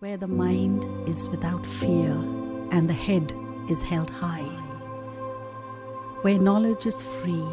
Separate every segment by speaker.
Speaker 1: where the mind is without fear and the head is held high, where knowledge is free.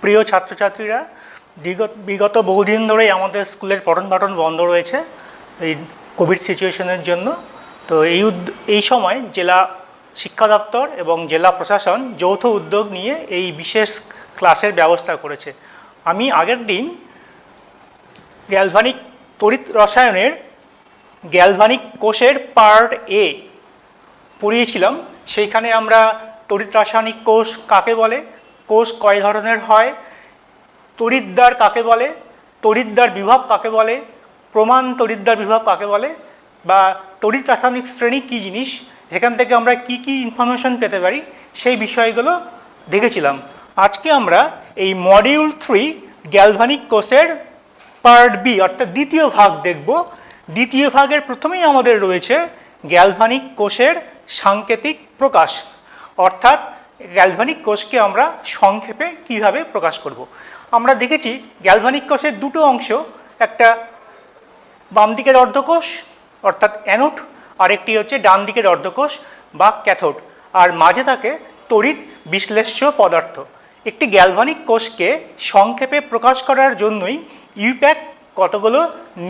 Speaker 2: প্রিয় ছাত্রছাত্রীরা, বিগত বহুদিন ধরেই আমাদের স্কুলের পঠন পাঠন বন্ধ রয়েছে এই কোভিড সিচুয়েশনের জন্য। তো এই সময় জেলা শিক্ষা দপ্তর এবং জেলা প্রশাসন যৌথ উদ্যোগ নিয়ে এই বিশেষ ক্লাসের ব্যবস্থা করেছে। আমি আগের দিন গ্যালভানিক তড়িৎ রসায়নের গ্যালভানিক কোষের পার্ট এ পড়িয়েছিলাম। সেইখানে আমরা তড়িৎ রাসায়নিক কোষ কাকে বলে, কোষ কয় ধরনের হয়, তড়িৎদ্বার কাকে বলে, তড়িৎদ্বার বিভব কাকে বলে, প্রমাণ তড়িৎদ্বার বিভব কাকে বলে, বা তড়িৎ রাসায়নিক শ্রেণী কী জিনিস, সেখান থেকে আমরা কি কি ইনফরমেশন পেতে পারি, সেই বিষয়গুলো দেখেছিলাম। আজকে আমরা এই মডিউল 3 গ্যালভানিক কোষের পার্ট বি অর্থাৎ দ্বিতীয় ভাগ দেখব। দ্বিতীয় ভাগের প্রথমেই আমাদের রয়েছে গ্যালভানিক কোষের সাংকেতিক প্রকাশ, অর্থাৎ গ্যালভানিক কোষকে আমরা সংক্ষেপে কিভাবে প্রকাশ করব। আমরা দেখেছি গ্যালভানিক কোষের দুটো অংশ, একটা বাম দিকের অর্ধকোষ অর্থাৎ অ্যানোড, আরেকটি হচ্ছে ডান দিকের অর্ধকোষ বা ক্যাথোড, আর মাঝে থাকে তড়িৎ বিশ্লেষ্য পদার্থ। একটি গ্যালভানিক কোষকে সংক্ষেপে প্রকাশ করার জন্যই ইউপ্যাক কতগুলো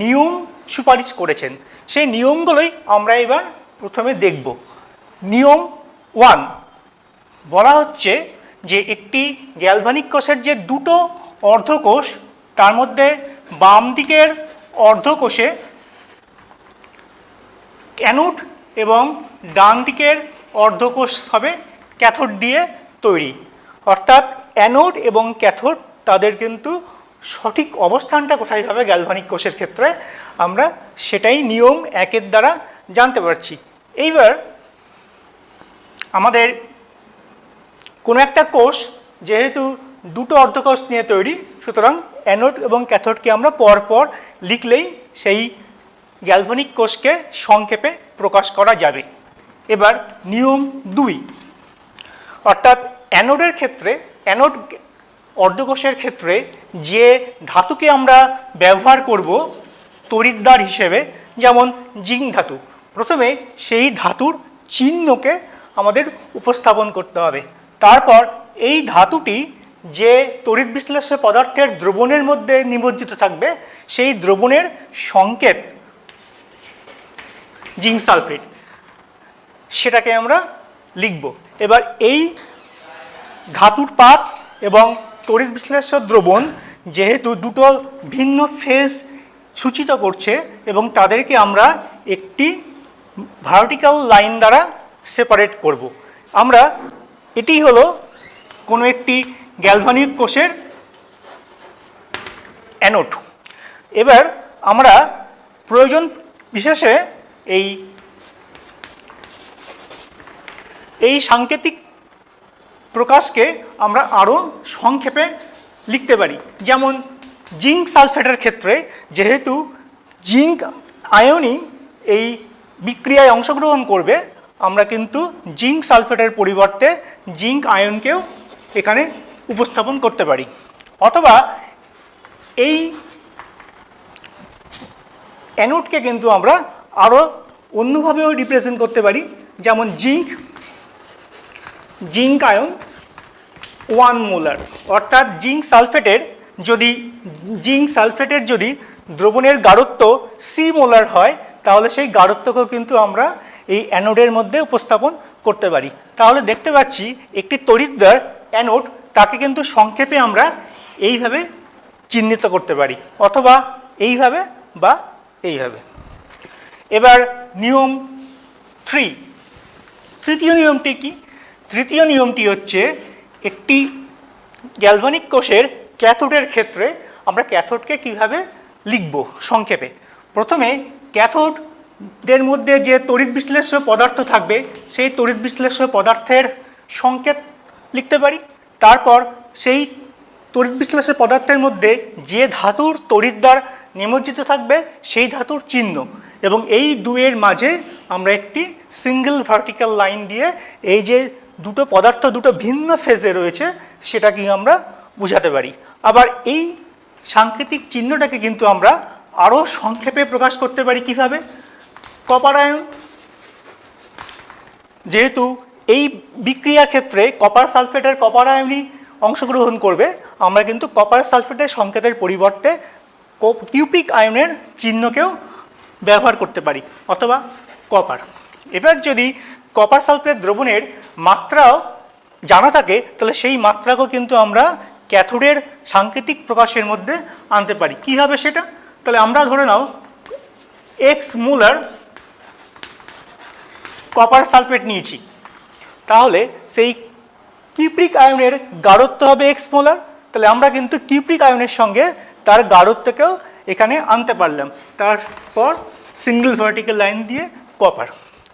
Speaker 2: নিয়ম সুপারিশ করেছেন। সেই নিয়মগুলোই আমরা এবার প্রথমে দেখব। নিয়ম 1 বলা হচ্ছে যে একটি গ্যালভানিক কোষের যে দুটো অর্ধকোষ, তার মধ্যে বাম দিকের অর্ধকোষে অ্যানোড এবং ডান দিকের অর্ধকোষ হবে ক্যাথোড দিয়ে তৈরি। অর্থাৎ অ্যানোড এবং ক্যাথোড তাদের কিন্তু সঠিক অবস্থানটা কোথায় হবে গ্যালভানিক কোষের ক্ষেত্রে, আমরা সেটাই নিয়ম 1 দ্বারা জানতে পারছি। এইবার আমাদের কোনো একটা কোষ যেহেতু দুটো অর্ধকোষ নিয়ে তৈরি, সুতরাং অ্যানোড এবং ক্যাথোডকে আমরা পরপর লিখলেই সেই গ্যালভানিক কোষকে সংক্ষেপে প্রকাশ করা যাবে। এবার নিয়ম 2 অর্থাৎ অ্যানোডের ক্ষেত্রে, অ্যানোড অর্ধকোষের ক্ষেত্রে যে ধাতুকে আমরা ব্যবহার করব তড়িৎদ্বার হিসেবে, যেমন জিঙ্ক ধাতু, প্রথমে সেই ধাতুর চিহ্নকে আমাদের উপস্থাপন করতে হবে। তারপর এই ধাতুটি যে তড়িৎ বিশ্লেষ্য পদার্থের দ্রবণের মধ্যে নিমজ্জিত থাকবে, সেই দ্রবণের সংকেত জিঙ্ক সালফেট, সেটাকে আমরা লিখব। এবার এই ধাতুর পাত এবং তড়িৎ বিশ্লেষ্য দ্রবণ যেহেতু দুটো ভিন্ন ফেজ সূচিত করছে এবং তাদেরকে আমরা একটি ভার্টিক্যাল লাইন দ্বারা সেপারেট করব। আমরা এটি হলো কোনো একটি গ্যালভানিক কোষের অ্যানোড। এবার আমরা প্রয়োজন বিশেষে এই সাংকেতিক প্রকাশকে আমরা আরও সংক্ষেপে লিখতে পারি। যেমন জিঙ্ক সালফেটের ক্ষেত্রে যেহেতু জিঙ্ক আয়নই এই বিক্রিয়ায় অংশগ্রহণ করবে, আমরা কিন্তু জিঙ্ক সালফেটের পরিবর্তে জিঙ্ক আয়নকেও এখানে উপস্থাপন করতে পারি। অথবা এই অ্যানোডকে কিন্তু আমরা আরও অন্যভাবেও রিপ্রেজেন্ট করতে পারি, যেমন জিঙ্ক আয়ন 1 মোলার, অর্থাৎ জিঙ্ক সালফেটের যদি দ্রবণের গাঢ়ত্ব C মোলার হয়, তাহলে সেই গাঢ়ত্বকেও কিন্তু আমরা এই অ্যানোডের মধ্যে উপস্থাপন করতে পারি। তাহলে দেখতে পাচ্ছি একটি তড়িৎদ্বার অ্যানোড, তাকে কিন্তু সংক্ষেপে আমরা এইভাবে চিহ্নিত করতে পারি, অথবা এইভাবে বা এইভাবে। এবার নিয়ম 3, তৃতীয় নিয়মটি কি? তৃতীয় নিয়মটি হচ্ছে একটি গ্যালভানিক কোষের ক্যাথোডের ক্ষেত্রে আমরা ক্যাথোডকে কিভাবে লিখব সংক্ষেপে। প্রথমে ক্যাথোডের মধ্যে যে তড়িৎ বিশ্লেষ্য পদার্থ থাকবে সেই তড়িৎ বিশ্লেষ্য পদার্থের সংকেত লিখতে পারি। তারপর সেই তড়িৎ বিশ্লেষ্য পদার্থের মধ্যে যে ধাতুর তড়িৎদ্বার নিমজ্জিত থাকবে সেই ধাতুর চিহ্ন, এবং এই দুয়ের মাঝে আমরা একটি সিঙ্গেল ভার্টিক্যাল লাইন দিয়ে এই যে দুটো পদার্থ দুটো ভিন্ন ফেজে রয়েছে সেটাকে আমরা বোঝাতে পারি। আবার এই সাংকেতিক চিহ্নটাকে কিন্তু আমরা আরও সংক্ষেপে প্রকাশ করতে পারি কিভাবে? কপার আয়ন, যেহেতু এই বিক্রিয়ার ক্ষেত্রে কপার সালফেটের কপার আয়নই অংশগ্রহণ করবে, আমরা কিন্তু কপার সালফেটের সংকেতের পরিবর্তে কিউপ্রিক আয়নের চিহ্নকেও ব্যবহার করতে পারি, অথবা কপার। এবার যদি কপার সালফেট দ্রবণের মাত্রাও জানা থাকে তাহলে সেই মাত্রাকেও কিন্তু আমরা ক্যাথোডের সাংকেতিক প্রকাশের মধ্যে আনতে পারি। কীভাবে সেটা? তাহলে আমরা ধরে নাও এক্স মোলার কপার সালফেট নিয়েছি, তাহলে সেই কিউপ্রিক আয়নের গাঢ়ত্ব হবে এক্স মোলার। তাহলে আমরা কিন্তু কিউপ্রিক আয়নের সঙ্গে তার গাঢ়ত্বকেও এখানে আনতে পারলাম, তারপর সিঙ্গেল ভার্টিক্যাল লাইন দিয়ে কপার।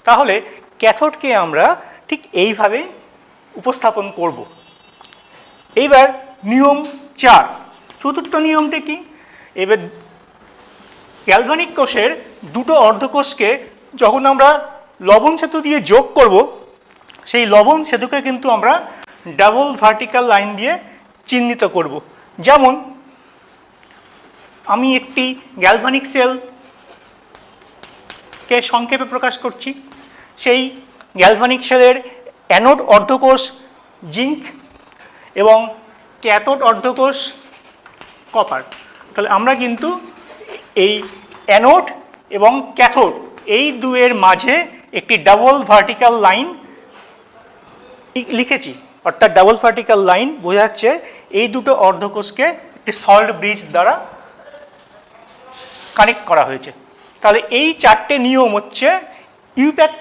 Speaker 2: তাহলে ক্যাথোডকে আমরা ঠিক এইভাবেই উপস্থাপন করব। এইবার নিয়ম 4, চতুর্থ নিয়মটি কি? এবার গ্যালভানিক কোষের দুটো অর্ধকোষকে যখন আমরা লবণ সেতু দিয়ে যোগ করব, সেই লবণ সেতুকে কিন্তু আমরা ডাবল ভার্টিক্যাল লাইন দিয়ে চিহ্নিত করব। যেমন আমি একটি গ্যালভানিক সেলকে সংক্ষেপে প্রকাশ করছি। সেই গ্যালভানিক সেলের অ্যানোড অর্ধকোষ জিঙ্ক এবং ক্যাথোড অর্ধকোষ কপার। তাহলে আমরা কিন্তু এই অ্যানোড এবং ক্যাথোড এই দুয়ের মাঝে একটি ডাবল ভার্টিক্যাল লাইন লিখেছি, অর্থাৎ ডাবল ভার্টিক্যাল লাইন বোঝাচ্ছে এই দুটো অর্ধকোষকে একটি সল্ট ব্রিজ দ্বারা কানেক্ট করা হয়েছে। তাহলে এই চারটে নিয়ম হচ্ছে ইউপ্যাক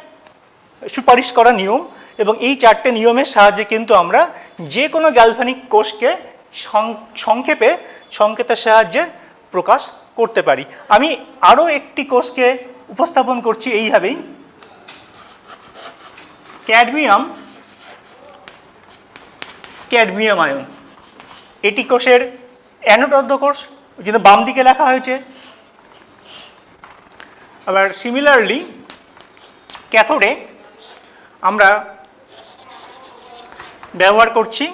Speaker 2: সুপারিশ করা নিয়ম, এবং এই চারটে নিয়মের সাহায্যে কিন্তু আমরা যে কোনো গ্যালভানিক কোষকে সংক্ষেপে সংকেতের সাহায্যে প্রকাশ করতে পারি। আমি আরও একটি কোষকে উপস্থাপন করছি এইভাবেই, ক্যাডমিয়াম আয়ন। এটি কোষের অ্যানোড অর্ধকোষ, যেটা বাম দিকে লেখা হয়েছে। আবার সিমিলারলি ক্যাথোডে আমরা ব্যবহার করছি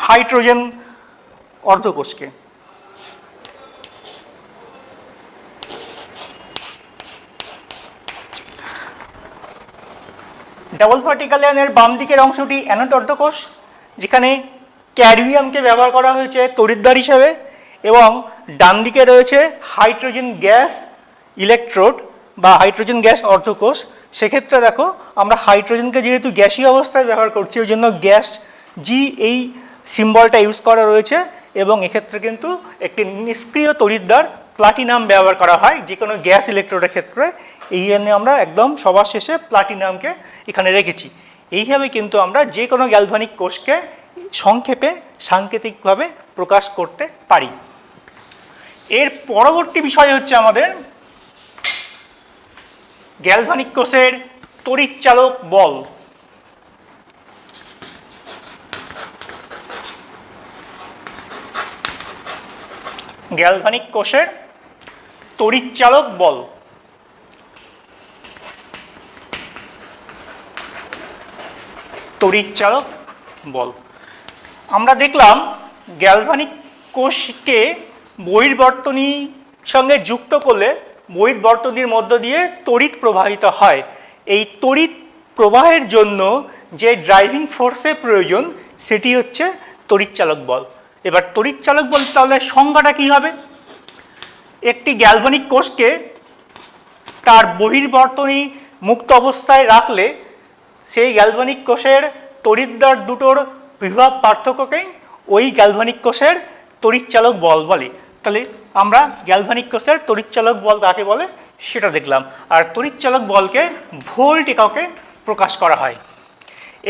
Speaker 2: হাইড্রোজেন অর্ধকোষকে। ডাবল ভার্টিক্যাল লাইনের বাম দিকের অংশটি অ্যানোড অর্ধকোষ, যেখানে ক্যাডমিয়ামকে ব্যবহার করা হয়েছে তড়িৎদ্বার হিসাবে, এবং ডান দিকে রয়েছে হাইড্রোজেন গ্যাস ইলেকট্রোড বা হাইড্রোজেন গ্যাস অর্ধকোষ। সেক্ষেত্রে দেখো আমরা হাইড্রোজেনকে যেহেতু গ্যাসীয় অবস্থায় ব্যবহার করছি, ওই জন্য গ্যাস জি এই সিম্বলটা ইউজ করা রয়েছে, এবং এক্ষেত্রে কিন্তু একটি নিষ্ক্রিয় তড়িৎদ্বার প্লাটিনাম ব্যবহার করা হয় যে কোনো গ্যাস ইলেকট্রোডের ক্ষেত্রে। এই জন্য আমরা একদম সবার শেষে প্লাটিনামকে এখানে রেখেছি। এইভাবে কিন্তু আমরা যে কোনো গ্যালভানিক কোষকে সংক্ষেপে সাংকেতিকভাবে প্রকাশ করতে পারি। এর পরবর্তী বিষয় হচ্ছে আমাদের গ্যালভানিক কোষের তড়িৎচালক বল। গ্যালভানিক কোষের তড়িৎচালক বল। তড়িৎচালক বল আমরা দেখলাম গ্যালভানিক কোষকে বহির্বর্তনীর সঙ্গে যুক্ত করলে বহির্বর্তনীর মধ্য দিয়ে তড়িৎ প্রবাহিত হয়। এই তড়িৎ প্রবাহের জন্য যে ড্রাইভিং ফোর্সের প্রয়োজন সেটি হচ্ছে তড়িৎচালক বল। এবার তড়িৎচালক বল তাহলে সংজ্ঞাটা কী হবে? একটি গ্যালভানিক কোষকে তার বহির্বর্তনী মুক্ত অবস্থায় রাখলে সেই গ্যালভানিক কোষের তড়িৎদ্বার দুটোর বিভব পার্থক্যকেই ওই গ্যালভানিক কোষের তড়িৎচালক বল বলে। তাহলে আমরা গ্যালভানিক কোষের তড়িৎচালক বল কাকে বলে সেটা দেখলাম, আর তড়িৎচালক বলকে ভোল্ট এককে প্রকাশ করা হয়।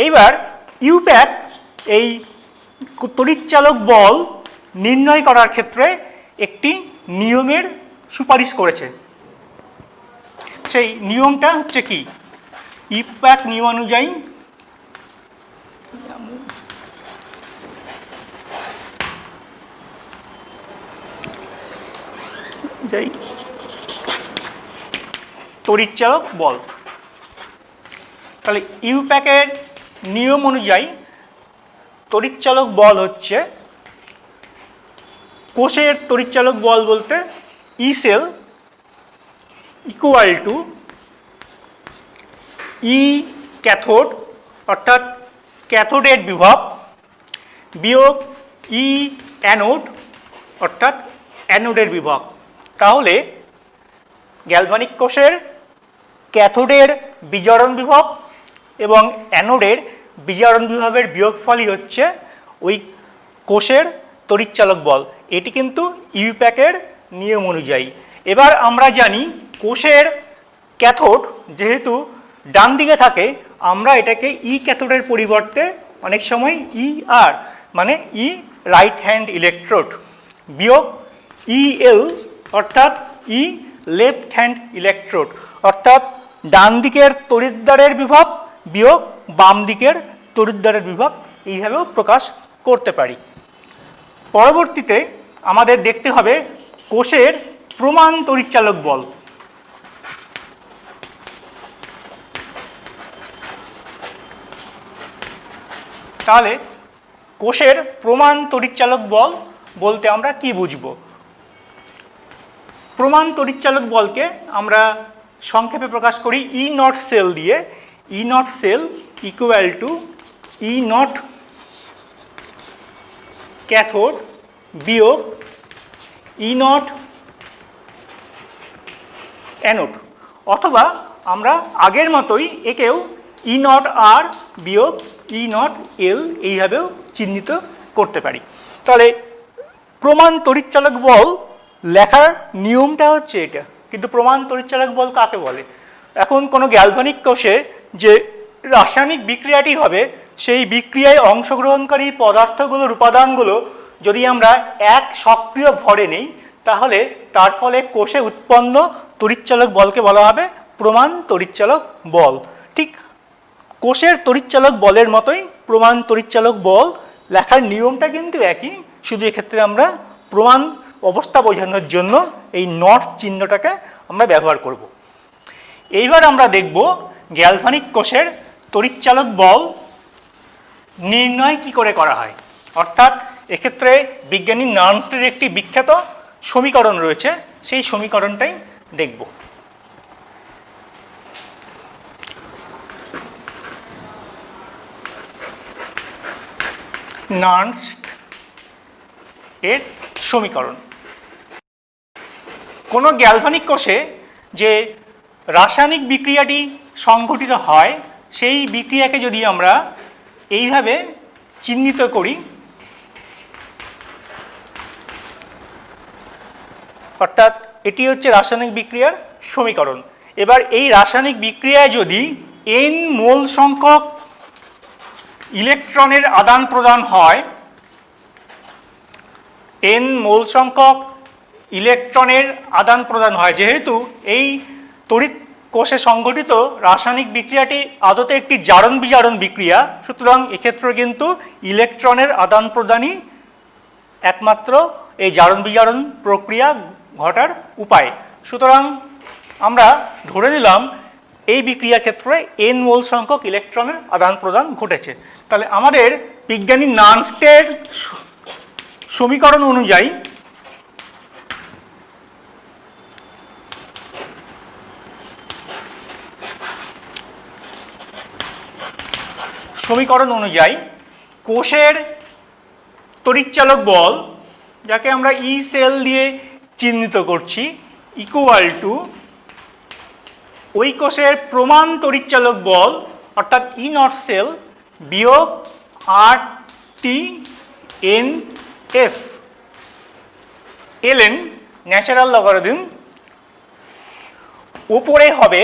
Speaker 2: এইবার ইউপ্যাক এই তড়িৎচালক বল নির্ণয় করার ক্ষেত্রে একটি নিয়মের সুপারিশ করেছে। সেই নিয়মটা হচ্ছে কি, ইউপ্যাক নিয়ম অনুযায়ী তড়িৎচালক বল। তাহলে ইউপ্যাকের নিয়ম অনুযায়ী তড়িৎচালক বল হচ্ছে, কোষের তড়িৎচালক বল বলতে E cell equal to E cathode অর্থাৎ ক্যাথোডের বিভব বিয়োগ ই অ্যানোড অর্থাৎ অ্যানোডের বিভব। তাহলে গ্যালভানিক কোষের ক্যাথোডের বিজারণ বিভব এবং অ্যানোডের বিজারণ বিভবের বিয়োগফলই হচ্ছে ওই কোষের তড়িৎচালক বল। এটি কিন্তু ইউপ্যাকের নিয়ম অনুযায়ী। এবার আমরা জানি কোষের ক্যাথোড যেহেতু ডান দিকে থাকে, আমরা এটাকে ই ক্যাথোডের পরিবর্তে অনেক সময় ই আর মানে ই রাইট হ্যান্ড ইলেকট্রোড বিয়োগ ই এল অর্থাৎ ই লেফট হ্যান্ড ইলেকট্রোড, অর্থাৎ ডান দিকের তড়িৎদ্বারের বিভব বিয়োগ বাম দিকের তড়িৎদ্বারের বিভব, এইভাবেও প্রকাশ করতে পারি। পরবর্তীতে আমাদের দেখতে হবে কোষের প্রমাণ তড়িৎচালক বল। তাহলে কোষের প্রমাণ তড়িৎচালক বল বলতে আমরা কি বুঝব? প্রমাণ তড়িৎচালক বলকে আমরা সংক্ষেপে প্রকাশ করি ই নট সেল দিয়ে। E naught cell equal to E naught cathode বিয়োগ ই নট অ্যানোড, অথবা আমরা আগের মতোই একেও ই নট আর বিয়োগ ই নট এল এইভাবেও চিহ্নিত করতে পারি। তাহলে প্রমাণ তড়িৎচালক বল লেখার নিয়মটা হচ্ছে এটা, কিন্তু প্রমাণ তড়িৎচালক বল কাকে বলে? এখন কোনো গ্যালভানিক কোষে যে রাসায়নিক বিক্রিয়াটি হবে, সেই বিক্রিয়ায় অংশগ্রহণকারী পদার্থগুলোর উপাদানগুলো যদি আমরা এক সক্রিয় ভরে নেই, তাহলে তার ফলে কোষে উৎপন্ন তড়িৎচালক বলকে বলা হবে প্রমাণ তড়িৎচালক বল। ঠিক কোষের তড়িৎচালক বলের মতোই প্রমাণ তড়িৎচালক বল লেখার নিয়মটা কিন্তু একই, শুধু এক্ষেত্রে আমরা প্রমাণ অবস্থা বোঝানোর জন্য এই নট চিহ্নটাকে আমরা ব্যবহার করব। এইবার আমরা দেখব গ্যালভানিক কোষের তড়িৎচালক বল নির্ণয় কি করে করা হয়, অর্থাৎ এক্ষেত্রে বিজ্ঞানী নার্নস্টের একটি বিখ্যাত সমীকরণ রয়েছে, সেই সমীকরণটাই দেখব। নার্নস্ট এর সমীকরণ। কোনো গ্যালভানিক কোষে যে রাসায়নিক বিক্রিয়াটি সংঘটিত হয়, সেই বিক্রিয়াকে যদি আমরা এইভাবে চিহ্নিত করি, অর্থাৎ এটি হচ্ছে রাসায়নিক বিক্রিয়ার সমীকরণ। এবার এই রাসায়নিক বিক্রিয়ায় যদি n মোল সংখ্যক ইলেকট্রনের আদান প্রদান হয়, n মোল সংখ্যক ইলেকট্রনের আদান প্রদান হয়, যেহেতু এই তড়িৎ কোষে সংঘটিত রাসায়নিক বিক্রিয়াটি আদতে একটি জারণ বিজারণ বিক্রিয়া, সুতরাং এক্ষেত্রে কিন্তু ইলেকট্রনের আদান প্রদানই একমাত্র এই জারণ বিজারণ প্রক্রিয়া ঘটার উপায়। সুতরাং আমরা ধরে নিলাম এই বিক্রিয়ার ক্ষেত্রে n মোল সংখ্যক ইলেকট্রনের আদান প্রদান ঘটেছে। তাহলে আমাদের বিজ্ঞানী নার্নস্টের সমীকরণ অনুযায়ী কোষের তড়িৎচালক বল, যাকে আমরা ই সেল দিয়ে চিহ্নিত করছি, ইকুয়াল টু ওই কোষের প্রমাণ তড়িৎচালক বল অর্থাৎ ই নট সেল বিয়োগ R T N F LN natural logarithm, উপরে হবে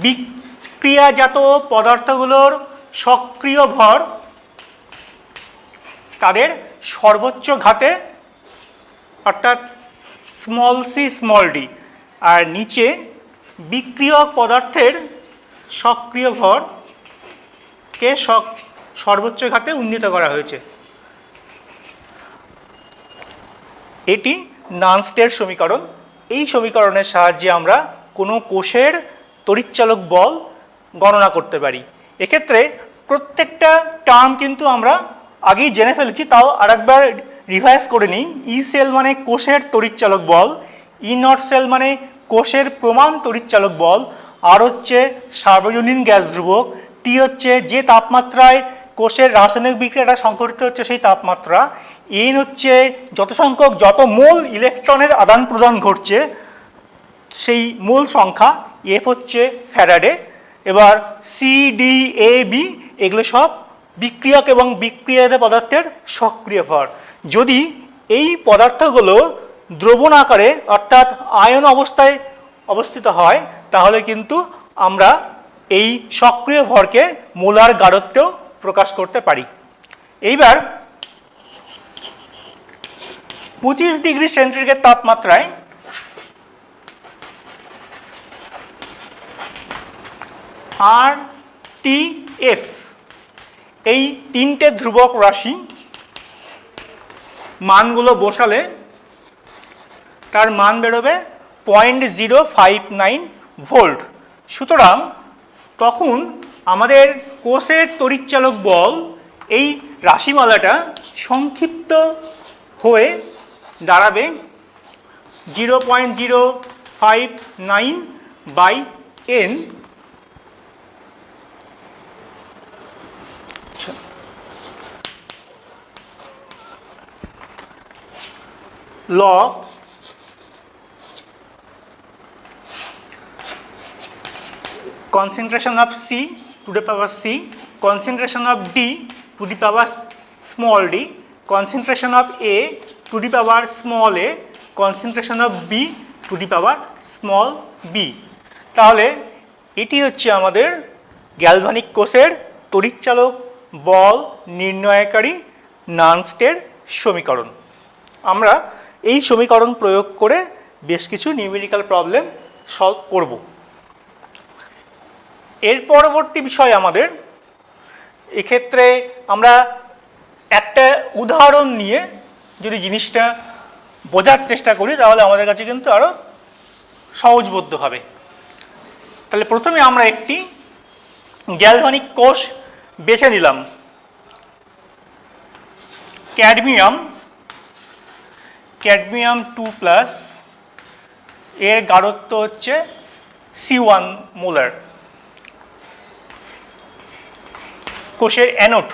Speaker 2: বিক্রিয়াজাত পদার্থগুলোর সক্রিয় ভর তাদের সর্বোচ্চ ঘাতে অর্থাৎ স্মল সি স্মল ডি, আর নিচে বিক্রিয়ক পদার্থের সক্রিয় ভরকে সর্বোচ্চ ঘাতে উন্নীত করা হয়েছে। এটি নানস্টের সমীকরণ। এই সমীকরণের সাহায্যে আমরা কোনো কোষের তড়িৎচালক বল গণনা করতে পারি। এক্ষেত্রে প্রত্যেকটা টার্ম কিন্তু আমরা আগেই জেনে ফেলেছি, তাও আরেকবার রিভাইজ করে নিই। ই সেল মানে কোষের তড়িৎচালক বল, ই নট সেল মানে কোষের প্রমাণ তড়িৎচালক বল, আর হচ্ছে সার্বজনীন গ্যাস ধ্রুবক, টি হচ্ছে যে তাপমাত্রায় কোষের রাসায়নিক বিক্রিয়াটা সংঘটিত হচ্ছে সেই তাপমাত্রা, এন হচ্ছে যত মোল ইলেকট্রনের আদান প্রদান ঘটছে সেই মোল সংখ্যা, এফ হচ্ছে ফ্যারাডে। এবার সি ডি এ বি এগুলো সব বিক্রিয়ক এবং বিক্রিয়াজাত পদার্থের সক্রিয় ভর। যদি এই পদার্থগুলো দ্রবণ আকারে অর্থাৎ আয়ন অবস্থায় অবস্থিত হয় তাহলে কিন্তু আমরা এই সক্রিয় ভরকে মোলার গাঢ়ত্বেও প্রকাশ করতে পারি। এইবার 25 ডিগ্রি সেন্টিগ্রেড তাপমাত্রায় আর টি এফ এই তিনটে ধ্রুবক রাশি মানগুলো বসালে তার মান বেরোবে 0.059 ভোল্ট। সুতরাং তখন আমাদের কোষের তড়িৎচালক বল এই রাশিমালাটা সংক্ষিপ্ত হয়ে দাঁড়াবে 0.059/n log concentration of C to the power C, concentration of D to the power small d, concentration of A to the power small a, concentration of B to the power small b। তাহলে এটি হচ্ছে আমাদের galvanic কোষের তড়িৎচালক বল নির্ণয়কারী নানস্টের সমীকরণ। আমরা এই সমীকরণ প্রয়োগ করে বেশ কিছু নিউমেরিক্যাল প্রবলেম সলভ করব। এর পরবর্তী বিষয় আমাদের এক্ষেত্রে আমরা একটা উদাহরণ নিয়ে যদি জিনিসটা বোঝার চেষ্টা করি তাহলে আমাদের কাছে কিন্তু আরও সহজবোধ্য হবে। তাহলে প্রথমে আমরা একটি গ্যালভানিক কোষ বেছে নিলাম। ক্যাডমিয়াম 2+, এর গাঢ়ত্ব হচ্ছে C1 মোলার। কোষের অ্যানোড,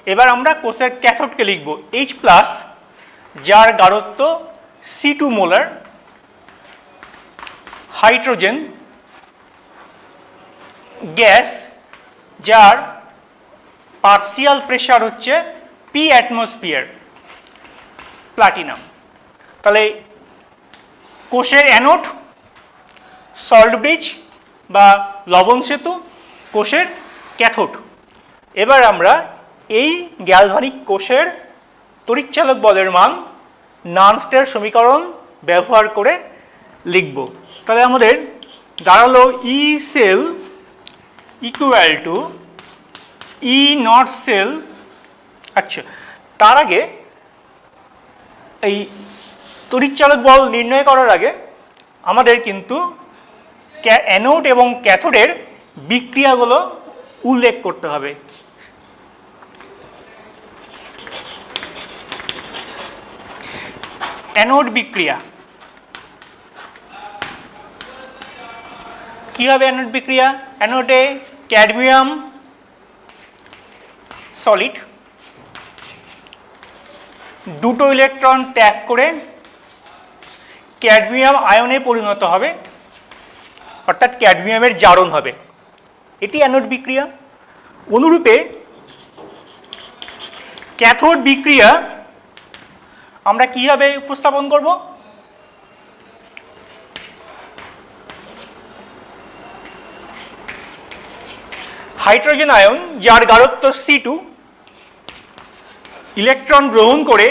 Speaker 2: এবার আমরা কোষের ক্যাথোডকে লিখব H+, যার গাঢ়ত্ব C2 মোলার। হাইড্রোজেন গ্যাস, যার পার্সিয়াল প্রেশার হচ্ছে P অ্যাটমসফিয়ার। প্লাটিনাম। তাহলে কোষের অ্যানোড সল্ট ব্রিজ বা লবণ সেতু, কোষের ক্যাথোড। এবার আমরা এই গ্যালভানিক কোষের তড়িৎচালক বলের মান নানস্টের সমীকরণ ব্যবহার করে লিখব। তাহলে আমাদের দাঁড়ালো E cell equal to E naught cell. আচ্ছা, তার আগে এই তড়িৎচালক বল নির্ণয় করার আগে আমাদের কিন্তু অ্যানোড এবং ক্যাথোডের বিক্রিয়াগুলো উল্লেখ করতে হবে। অ্যানোড বিক্রিয়া কি হবে? অ্যানোড বিক্রিয়া, অ্যানোডে ক্যাডমিয়াম সলিড দুটো ইলেকট্রন ত্যাগ করে ক্যাডমিয়াম আয়নে পরিণত হবে, অর্থাৎ ক্যাডমিয়ামের জারণ হবে। এটি অ্যানোড বিক্রিয়া। অনুরূপে ক্যাথোড বিক্রিয়া আমরা কিভাবে উপস্থাপন করব? হাইড্রোজেন আয়ন যার গাঢ়ত্ব C2 ইলেকট্রন গ্রহণ করে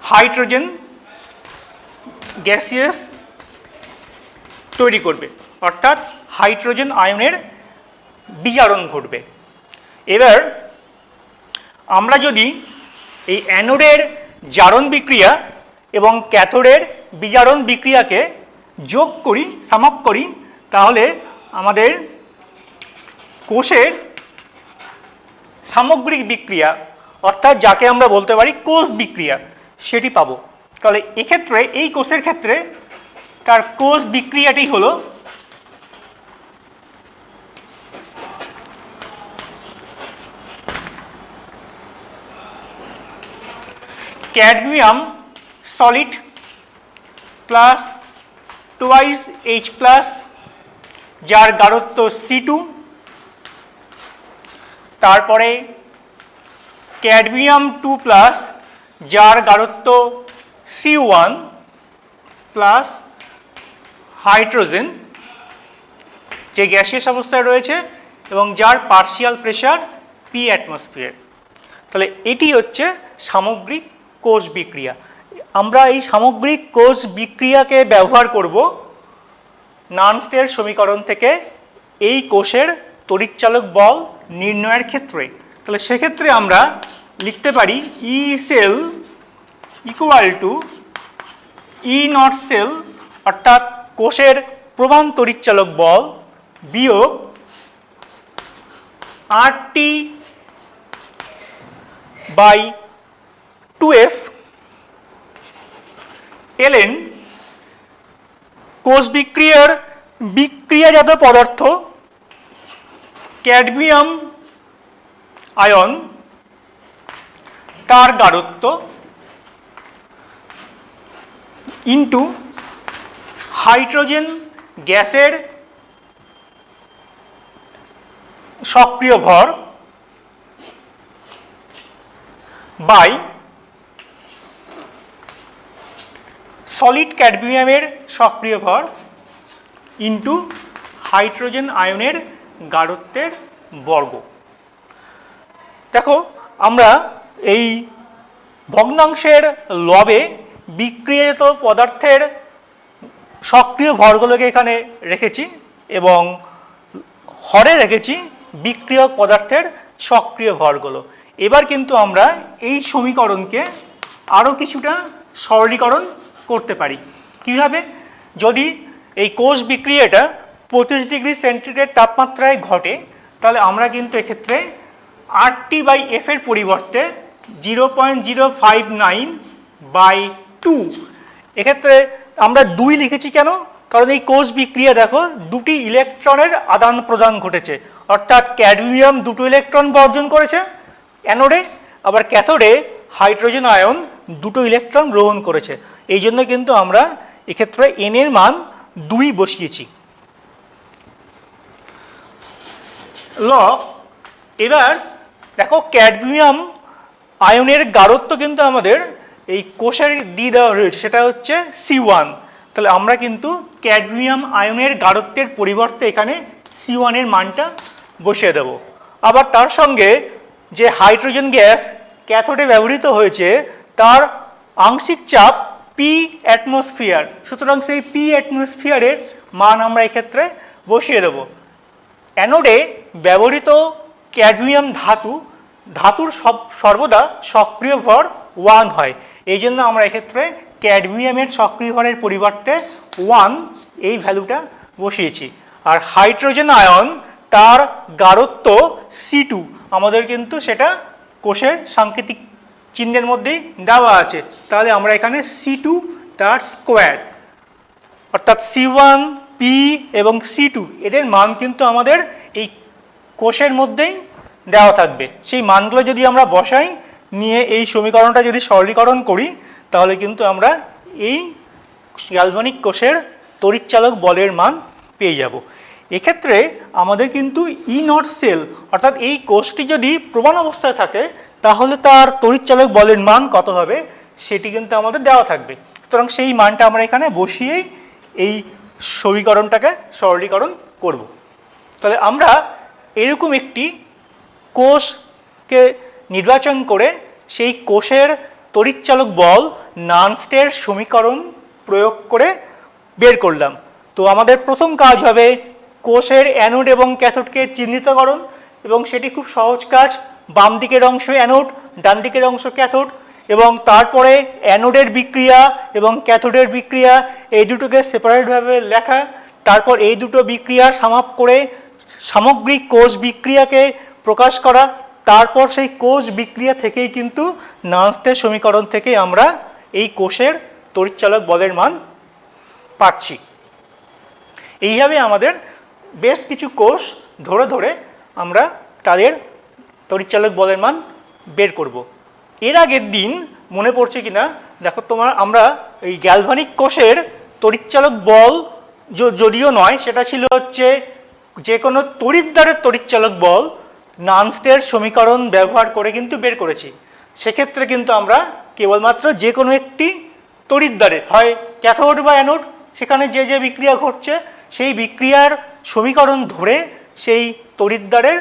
Speaker 2: হাইড্রোজেন গ্যাসিয়াস তৈরি করবে, অর্থাৎ হাইড্রোজেন আয়নের বিজারণ ঘটবে। এবার আমরা যদি এই অ্যানোডের জারণ বিক্রিয়া এবং ক্যাথোডের বিজারণ বিক্রিয়াকে যোগ করি, সাম আপ করি, তাহলে আমাদের কোষের সামগ্রিক বিক্রিয়া, অর্থাৎ যাকে আমরা বলতে পারি কোষ বিক্রিয়া, সেটি পাবো। তাহলে এক্ষেত্রে এই কোষের ক্ষেত্রে তার কোষ বিক্রিয়াটি হলো cadmium solid plus twice H plus যার গাঢ়ত্ব C2, তারপরে ক্যাডমিয়াম 2 প্লাস যার গাঢ়ত্ব C1 প্লাস হাইড্রোজেন যে গ্যাসিয়াস অবস্থায় রয়েছে এবং যার পার্শিয়াল প্রেশার P অ্যাটমসফিয়ার। তাহলে এটি হচ্ছে সামগ্রিক কোষ বিক্রিয়া। আমরা এই সামগ্রিক কোষ বিক্রিয়াকে ব্যবহার করব নার্নস্টের সমীকরণ থেকে এই কোষের তড়িৎচালক বল নির্ণয়ের ক্ষেত্রে। তাহলে সেক্ষেত্রে আমরা লিখতে পারি E cell equal to E naught cell, অর্থাৎ কোষের প্রমাণ তড়িৎচালক বল বিয়োগ RT বাই 2F ln কোষ বিক্রিয়ার বিক্রিয়াজাত পদার্থ ক্যাডমিয়াম আয়ন তার গাঢ়ত্ব ইন্টু হাইড্রোজেন গ্যাসের সক্রিয় ভর বাই সলিড ক্যাডমিয়ামের সক্রিয় ভর ইন্টু হাইড্রোজেন আয়নের গাঢ়ত্বের বর্গ। দেখো আমরা এই ভগ্নাংশের লবে বিক্রিয়াজাত পদার্থের সক্রিয় ভরগুলোকে এখানে রেখেছি এবং হরে রেখেছি বিক্রিয়ক পদার্থের সক্রিয় ভরগুলো। এবার কিন্তু আমরা এই সমীকরণকে আরও কিছুটা সরলীকরণ করতে পারি। কীভাবে? যদি এই কোষ বিক্রিয়াটা 25 ডিগ্রি সেন্টিগ্রেড তাপমাত্রায় ঘটে, তাহলে আমরা কিন্তু এক্ষেত্রে RT বাই F এর পরিবর্তে 0.059/2 এক্ষেত্রে আমরা 2 লিখেছি কেন? কারণ এই কোষ বিক্রিয়া দেখো দুটি ইলেকট্রনের আদান প্রদান ঘটেছে, অর্থাৎ ক্যাডমিয়াম 2টো ইলেকট্রন বর্জন করেছে অ্যানোডে, আবার ক্যাথোডে হাইড্রোজেন আয়ন 2টো ইলেকট্রন গ্রহণ করেছে। এই জন্য কিন্তু আমরা এক্ষেত্রে n এর মান 2 বসিয়েছি। এবার দেখো ক্যাডমিয়াম আয়নের গাঢ়ত্ব কিন্তু আমাদের এই কোষের দিয়ে দেওয়া রয়েছে, সেটা হচ্ছে C1। তাহলে আমরা কিন্তু ক্যাডমিয়াম আয়নের গাঢ়ত্বের পরিবর্তে এখানে C1 এর মানটা বসিয়ে দেব। আবার তার সঙ্গে যে হাইড্রোজেন গ্যাস ক্যাথোডে ব্যবহৃত হয়েছে তার আংশিক চাপ P অ্যাটমসফিয়ার, সুতরাং সেই P অ্যাটমসফিয়ারের মান আমরা এক্ষেত্রে বসিয়ে দেব। অ্যানোডে ব্যবহৃত ক্যাডমিয়াম ধাতুর সর্বদা সক্রিয় ভর 1 হয়, এই জন্য আমরা এক্ষেত্রে ক্যাডমিয়ামের সক্রিয় ভরের পরিবর্তে 1 এই ভ্যালুটা বসিয়েছি। আর হাইড্রোজেন আয়ন তার গাঢ়ত্ব C2 আমাদের কিন্তু সেটা কোষের সাংকেতিক চিহ্নের মধ্যেই দেওয়া আছে, তাহলে আমরা এখানে C2 তার স্কোয়ার, অর্থাৎ C1 P এবং C2 এদের মান কিন্তু আমাদের এই কোষের মধ্যেই দেওয়া থাকবে। সেই মানগুলো যদি আমরা বসাই, নিয়ে এই সমীকরণটা যদি সরলীকরণ করি, তাহলে কিন্তু আমরা এই গ্যালভানিক কোষের তড়িৎচালক বলের মান পেয়ে যাব। এক্ষেত্রে আমাদের কিন্তু ই নট সেল অর্থাৎ এই কোষটি যদি প্রমাণ অবস্থায় থাকে তাহলে তার তড়িৎচালক বলের মান কত হবে সেটি কিন্তু আমাদের দেওয়া থাকবে। সুতরাং সেই মানটা আমরা এখানে বসিয়েই এই সমীকরণটাকে সরলীকরণ করব। তাহলে আমরা এরকম একটি কোষকে নির্বাচন করে সেই কোষের তড়িৎচালক বল নানস্টের সমীকরণ প্রয়োগ করে বের করলাম। তো আমাদের প্রথম কাজ হবে কোষের অ্যানোড এবং ক্যাথোডকে চিহ্নিতকরণ, এবং সেটি খুব সহজ কাজ। বাম দিকের অংশ অ্যানোড, ডান দিকের অংশ ক্যাথোড, এবং তারপরে অ্যানোডের বিক্রিয়া এবং ক্যাথোডের বিক্রিয়া এই দুটোকে সেপারেটভাবে লেখা, তারপর এই দুটো বিক্রিয়া সমাপ্ত করে সামগ্রিক কোষ বিক্রিয়াকে প্রকাশ করা, তারপর সেই কোষ বিক্রিয়া থেকেই কিন্তু নানস্টের সমীকরণ থেকে আমরা এই কোষের তড়িৎচালক বলের মান পাচ্ছি। এইভাবে আমাদের বেশ কিছু কোষ ধরে ধরে আমরা তাদের তড়িৎচালক বলের মান বের করব। এর আগের দিন মনে পড়ছে কিনা দেখো আমরা এই গ্যালভানিক কোষের তড়িৎচালক বল যদিও নয়, সেটা ছিল হচ্ছে যে কোনো তড়িৎদ্বারের তড়িৎচালক বল নানস্টের সমীকরণ ব্যবহার করে কিন্তু বের করেছি। সেক্ষেত্রে কিন্তু আমরা কেবলমাত্র যে কোনো একটি তড়িৎদ্বারের, হয় ক্যাথোড বা অ্যানোড, সেখানে যে যে বিক্রিয়া ঘটছে সেই বিক্রিয়ার সমীকরণ ধরে সেই তড়িৎদ্বারের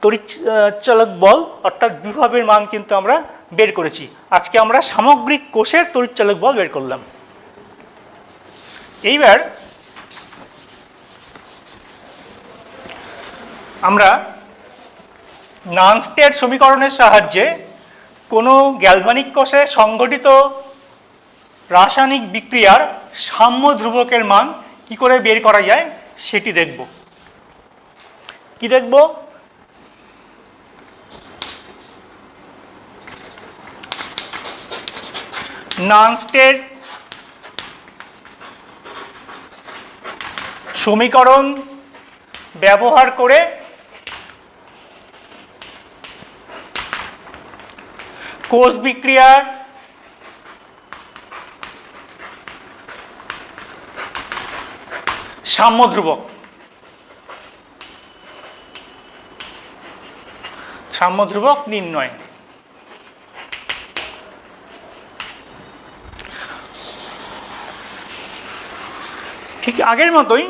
Speaker 2: তড়িৎচালক বল অর্থাৎ বিভবের মান কিন্তু আমরা বের করেছি। আজকে আমরা সামগ্রিক কোষের তড়িৎচালক বল বের করলাম। এইবার আমরা নানস্টের সমীকরণের সাহায্যে কোনো গ্যালভানিক কোষে সংঘটিত রাসায়নিক বিক্রিয়ার সাম্য ধ্রুবকের মান কি করে বের করা যায় সেটি দেখব। কি দেখব? নানস্টের সমীকরণ ব্যবহার করে কোষ বিক্রিয়ার সাম্য ধ্রুবক নির্ণয়। ঠিক আগের মতোই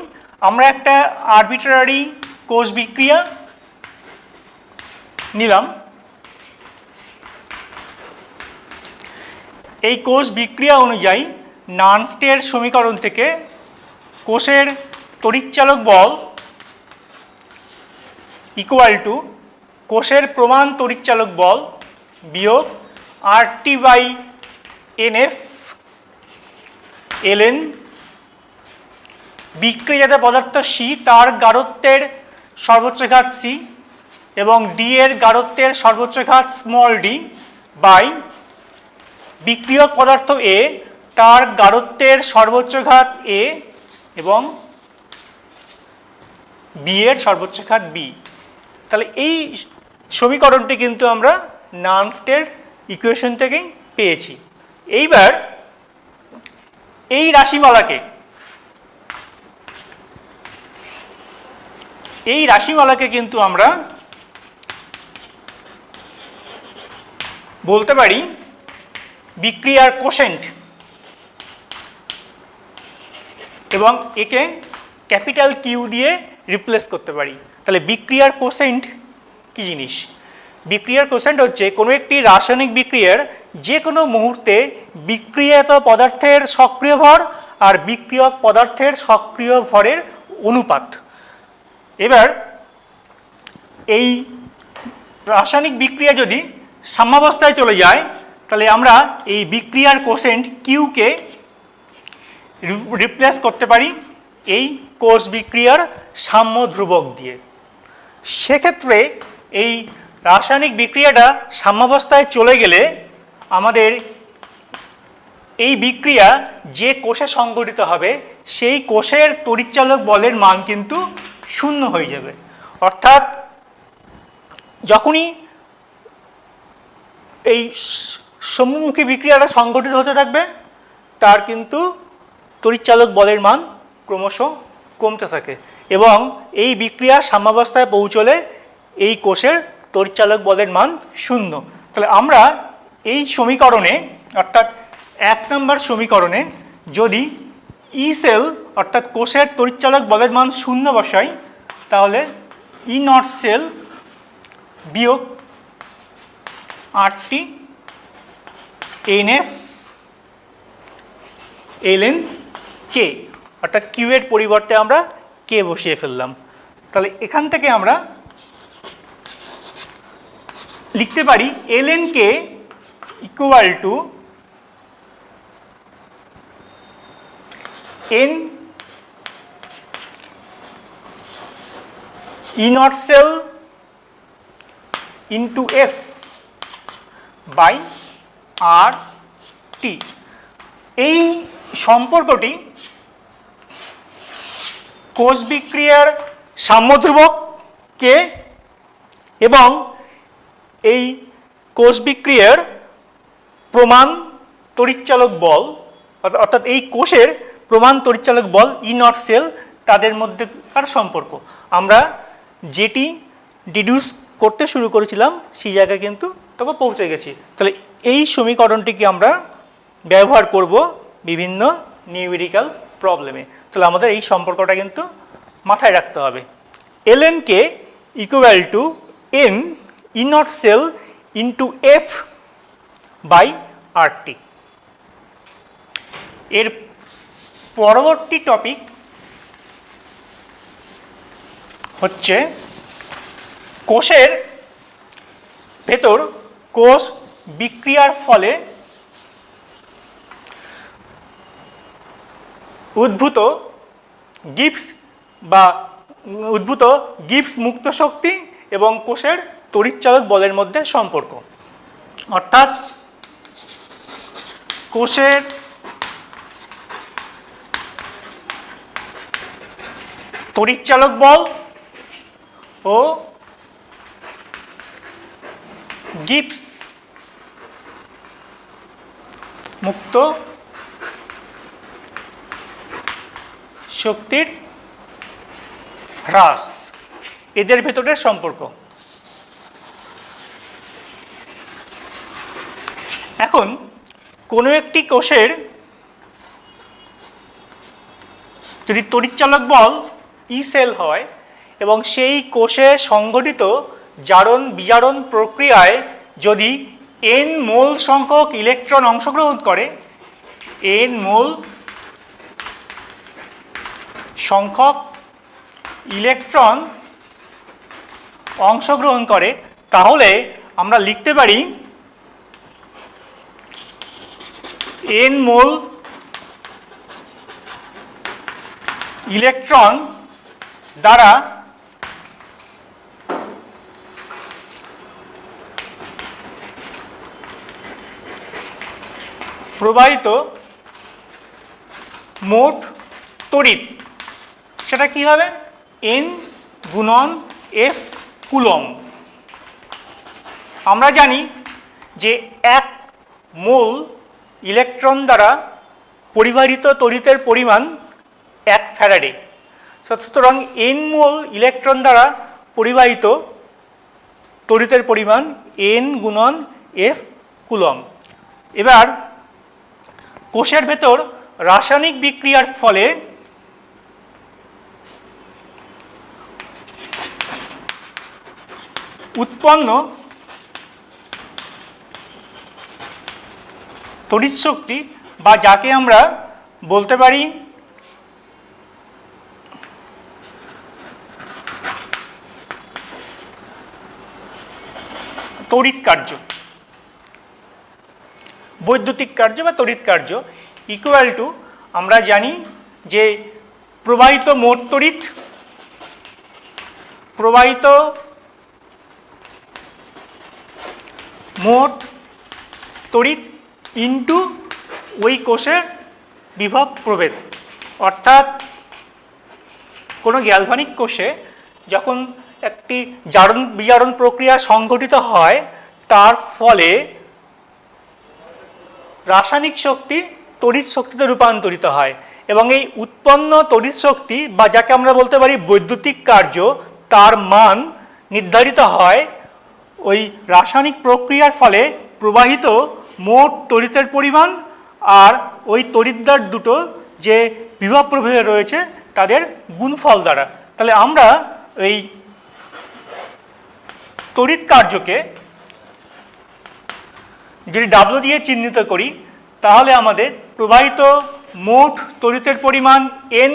Speaker 2: আমরা একটা আরবিট্রারি কোষ বিক্রিয়া নিলাম। এই কোষ বিক্রিয়া অনুযায়ী নানস্টের সমীকরণ থেকে কোষের তড়িৎচালক বল ইকুয়াল টু কোষের প্রমাণ তড়িৎচালক বল বিয়োগ RT/NF ln বিক্রিয়াজাত পদার্থ C তার গাঢ়ত্বের সর্বোচ্চ ঘাত C এবং D এর গাঢ়ত্বের সর্বোচ্চ ঘাত d বাই বিক্রিয়ক পদার্থ A তার গাঢ়ত্বের সর্বোচ্চ ঘাত A এবং B এর সর্বোচ্চ ঘাত B। তাহলে এই সমীকরণটি কিন্তু আমরা নানস্টের ইকুয়েশন থেকেই পেয়েছি। এইবার এই রাশিমালাকে কিন্তু আমরা বলতে পারি বিক্রিয়ার কোশেন্ট, এবং একে ক্যাপিটাল কিউ দিয়ে রিপ্লেস করতে পারি। তাহলে বিক্রিয়ার কোশেন্ট কি জিনিস? বিক্রিয়ার কোশেন্ট হচ্ছে কোনো একটি রাসায়নিক বিক্রিয়ার যে কোনো মুহূর্তে বিক্রিয়াত পদার্থের সক্রিয় ভর আর বিক্রিয়ক পদার্থের সক্রিয় ভরের অনুপাত। এবার এই রাসায়নিক বিক্রিয়া যদি সাম্যাবস্থায় চলে যায় তাহলে আমরা এই বিক্রিয়ার কোশেন্ট কিউকে রিপ্লেস করতে পারি এই কোষ বিক্রিয়ার সাম্য ধ্রুবক দিয়ে। সেক্ষেত্রে এই রাসায়নিক বিক্রিয়াটা সাম্যাবস্থায় চলে গেলে আমাদের এই বিক্রিয়া যে কোষে সংঘটিত হবে সেই কোষের তড়িৎচালক বলের মান কিন্তু শূন্য হয়ে যাবে। অর্থাৎ যখনই এই সম্মুখী বিক্রিয়াটা সংঘটিত হতে থাকবে তার কিন্তু তড়িৎচালক বলের মান ক্রমশ কমতে থাকে এবং এই বিক্রিয়া সাম্যাবস্থায় পৌঁছলে এই কোষের তড়িৎচালক বলের মান 0। তাহলে আমরা এই সমীকরণে অর্থাৎ 1 নম্বর সমীকরণে যদি ই সেল অর্থাৎ কোষের তড়িৎচালক বলের মান 0 বসাই তাহলে ই নট সেল বিয়োগ RT NF ln K অর্থাৎ Q এর পরিবর্তে আমরা K বসিয়ে ফেললাম। তাহলে এখান থেকে আমরা লিখতে পারি ln K equal to n E naught cell into F by RT। এই সম্পর্কটি কোষ বিক্রিয়ার সাম্য ধ্রুবক K এবং এই কোষ বিক্রিয়ার প্রমাণ তড়িৎচালক বল অর্থাৎ এই কোষের প্রমাণ তড়িৎচালক বল ই নট সেল তাদের মধ্যেকার সম্পর্ক আমরা যেটি ডিডিউস করতে শুরু করেছিলাম সেই জায়গায় কিন্তু তখন পৌঁছে গেছি। তাহলে এই সমীকরণটিকে আমরা ব্যবহার করব বিভিন্ন নিউমেরিক্যাল প্রবলেমে। তাহলে আমাদের এই সম্পর্কটা কিন্তু মাথায় রাখতে হবে। ln K equal to n E naught cell into F by RT। এর পরবর্তী টপিক হচ্ছে কোষের ভেতর কোষ বিক্রিয়ার ফলে উদ্ভূত গিবস মুক্ত শক্তি এবং কোষের তড়িৎচালক বলের মধ্যে সম্পর্ক। অর্থাৎ কোষের তড়িৎচালক বল ও গিবস মুক্ত শক্তির হ্রাস এদের ভেতরের সম্পর্ক। এখন কোনো একটি কোষের যদি তড়িৎচালক বল ই সেল হয় এবং সেই কোষে সংঘটিত জারণ বিজারণ প্রক্রিয়ায় যদি n মোল সংখ্যক ইলেকট্রন অংশগ্রহণ করে n মোল সংখ্যক ইলেকট্রন অংশগ্রহণ করে তাহলে আমরা লিখতে পারি n মোল ইলেকট্রন দ্বারা প্রবাহিত মোট তড়িৎ সেটা কি হবে n গুণন F কুলম্ব। আমরা জানি যে 1 মোল ইলেকট্রন দ্বারা পরিবাহিত তড়িতের পরিমাণ 1 ফ্যারাডে। সুতরাং n মোল ইলেকট্রন দ্বারা পরিবাহিত তড়িতের পরিমাণ n গুণন F কুলম্ব। এবার কোষের ভেতর রাসায়নিক বিক্রিয়ার ফলে উৎপন্ন তড়িৎ শক্তি বা যাকে আমরা বলতে পারি তড়িৎ কার্য, বৈদ্যুতিক কার্য বা তড়িৎ কার্য ইকুয়াল টু আমরা জানি যে প্রবাহিত মোট তড়িৎ প্রবাহিত মোট তড়িৎ ইন্টু ওই কোষের বিভব প্রভেদ। অর্থাৎ কোনো গ্যালভানিক কোষে যখন একটি জারণ বিজারণ প্রক্রিয়া সংঘটিত হয় তার ফলে রাসায়নিক শক্তি তড়িৎ শক্তিতে রূপান্তরিত হয় এবং এই উৎপন্ন তড়িৎ শক্তি বা যাকে আমরা বলতে পারি বৈদ্যুতিক কার্য, তার মান নির্ধারিত হয় ওই রাসায়নিক প্রক্রিয়ার ফলে প্রবাহিত মোট তড়িতের পরিমাণ আর ওই তড়িৎদ্বার দুটো যে বিভব প্রভেদে রয়েছে তাদের গুণফল দ্বারা। তাহলে আমরা এই তড়িৎ কার্যকে যদি ডাব্লু দিয়ে চিহ্নিত করি তাহলে আমাদের প্রবাহিত মোট তড়িতের পরিমাণ এন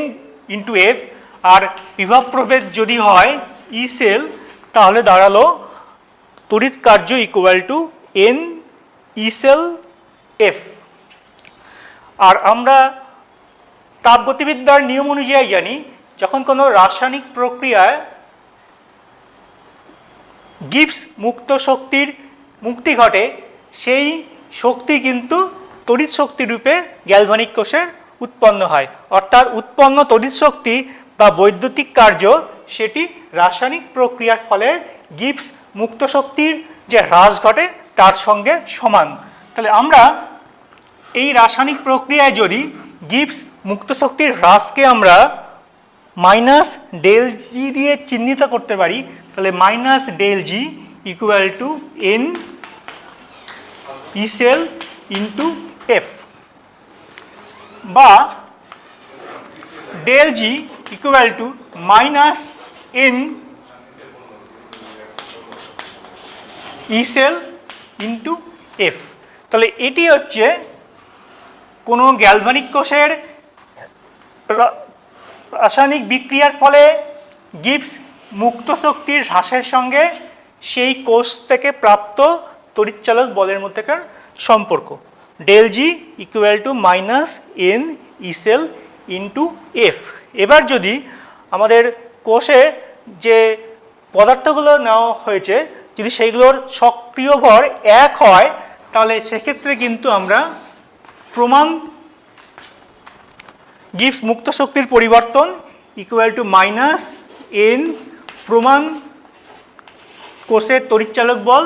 Speaker 2: ইন্টু এফ আর বিভব প্রভেদ যদি হয় ই সেল তাহলে দাঁড়ালো তড়িৎ কার্য equal to N E cell F. আর আমরা তাপগতিবিদ্যার নিয়ম অনুযায়ী জানি যখন কোনো রাসায়নিক প্রক্রিয়ায় গিবস মুক্ত শক্তির মুক্তি ঘটে সেই শক্তি কিন্তু তড়িৎ শক্তি রূপে গ্যালভানিক কোষে উৎপন্ন হয়, অর্থাৎ উৎপন্ন তড়িৎ শক্তি বা বৈদ্যুতিক কার্য সেটি রাসায়নিক প্রক্রিয়ার ফলে গিবস মুক্ত শক্তির যে হ্রাস ঘটে তার সঙ্গে সমান। তাহলে আমরা এই রাসায়নিক প্রক্রিয়ায় যদি গিবস মুক্ত শক্তির হ্রাসকে আমরা মাইনাস ডেল জি দিয়ে চিহ্নিত করতে পারি, তাহলে minus del G equal to N E cell into F, বা del G equal to minus N E cell into F. তাহলে এটি হচ্ছে কোনো গ্যালভানিক কোষের রাসায়নিক বিক্রিয়ার ফলে গিবস মুক্ত শক্তির হ্রাসের সঙ্গে সেই কোষ থেকে প্রাপ্ত তড়িৎচালক বলের মধ্যেকার সম্পর্ক। Del G equal to minus N E cell into F. এবার যদি আমাদের কোষে যে পদার্থগুলো নেওয়া হয়েছে যদি সেইগুলোর সক্রিয় ভর 1 হয় তাহলে সেক্ষেত্রে কিন্তু আমরা প্রমাণ গিবস মুক্ত শক্তির পরিবর্তন ইকুয়াল টু মাইনাস এন প্রমাণ কোষের তড়িৎচালক বল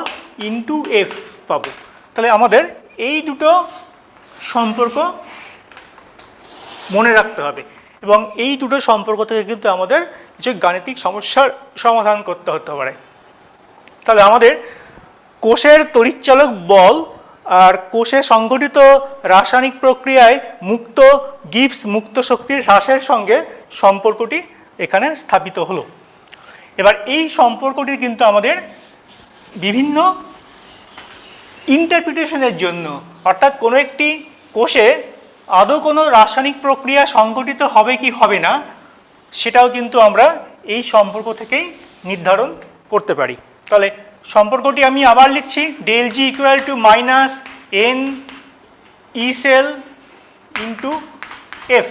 Speaker 2: ইন্টু এফ পাবো। তাহলে আমাদের এই দুটো সম্পর্ক মনে রাখতে হবে এবং এই দুটো সম্পর্ক থেকে কিন্তু আমাদের কিছু গাণিতিক সমস্যার সমাধান করতে হতে পারে। তাহলে আমাদের কোষের তড়িৎচালক বল আর কোষে সংঘটিত রাসায়নিক প্রক্রিয়ায় মুক্ত গিবস মুক্ত শক্তির হ্রাসের সঙ্গে সম্পর্কটি এখানে স্থাপিত হলো। এবার এই সম্পর্কটি কিন্তু আমাদের বিভিন্ন ইন্টারপ্রিটেশনের জন্য, অর্থাৎ কোনো একটি কোষে আদৌ কোনো রাসায়নিক প্রক্রিয়া সংঘটিত হবে কি হবে না সেটাও কিন্তু আমরা এই সম্পর্ক থেকেই নির্ধারণ করতে পারি। তাহলে সম্পর্কটি আমি আবার লিখছি, del G equal to minus N E cell into F.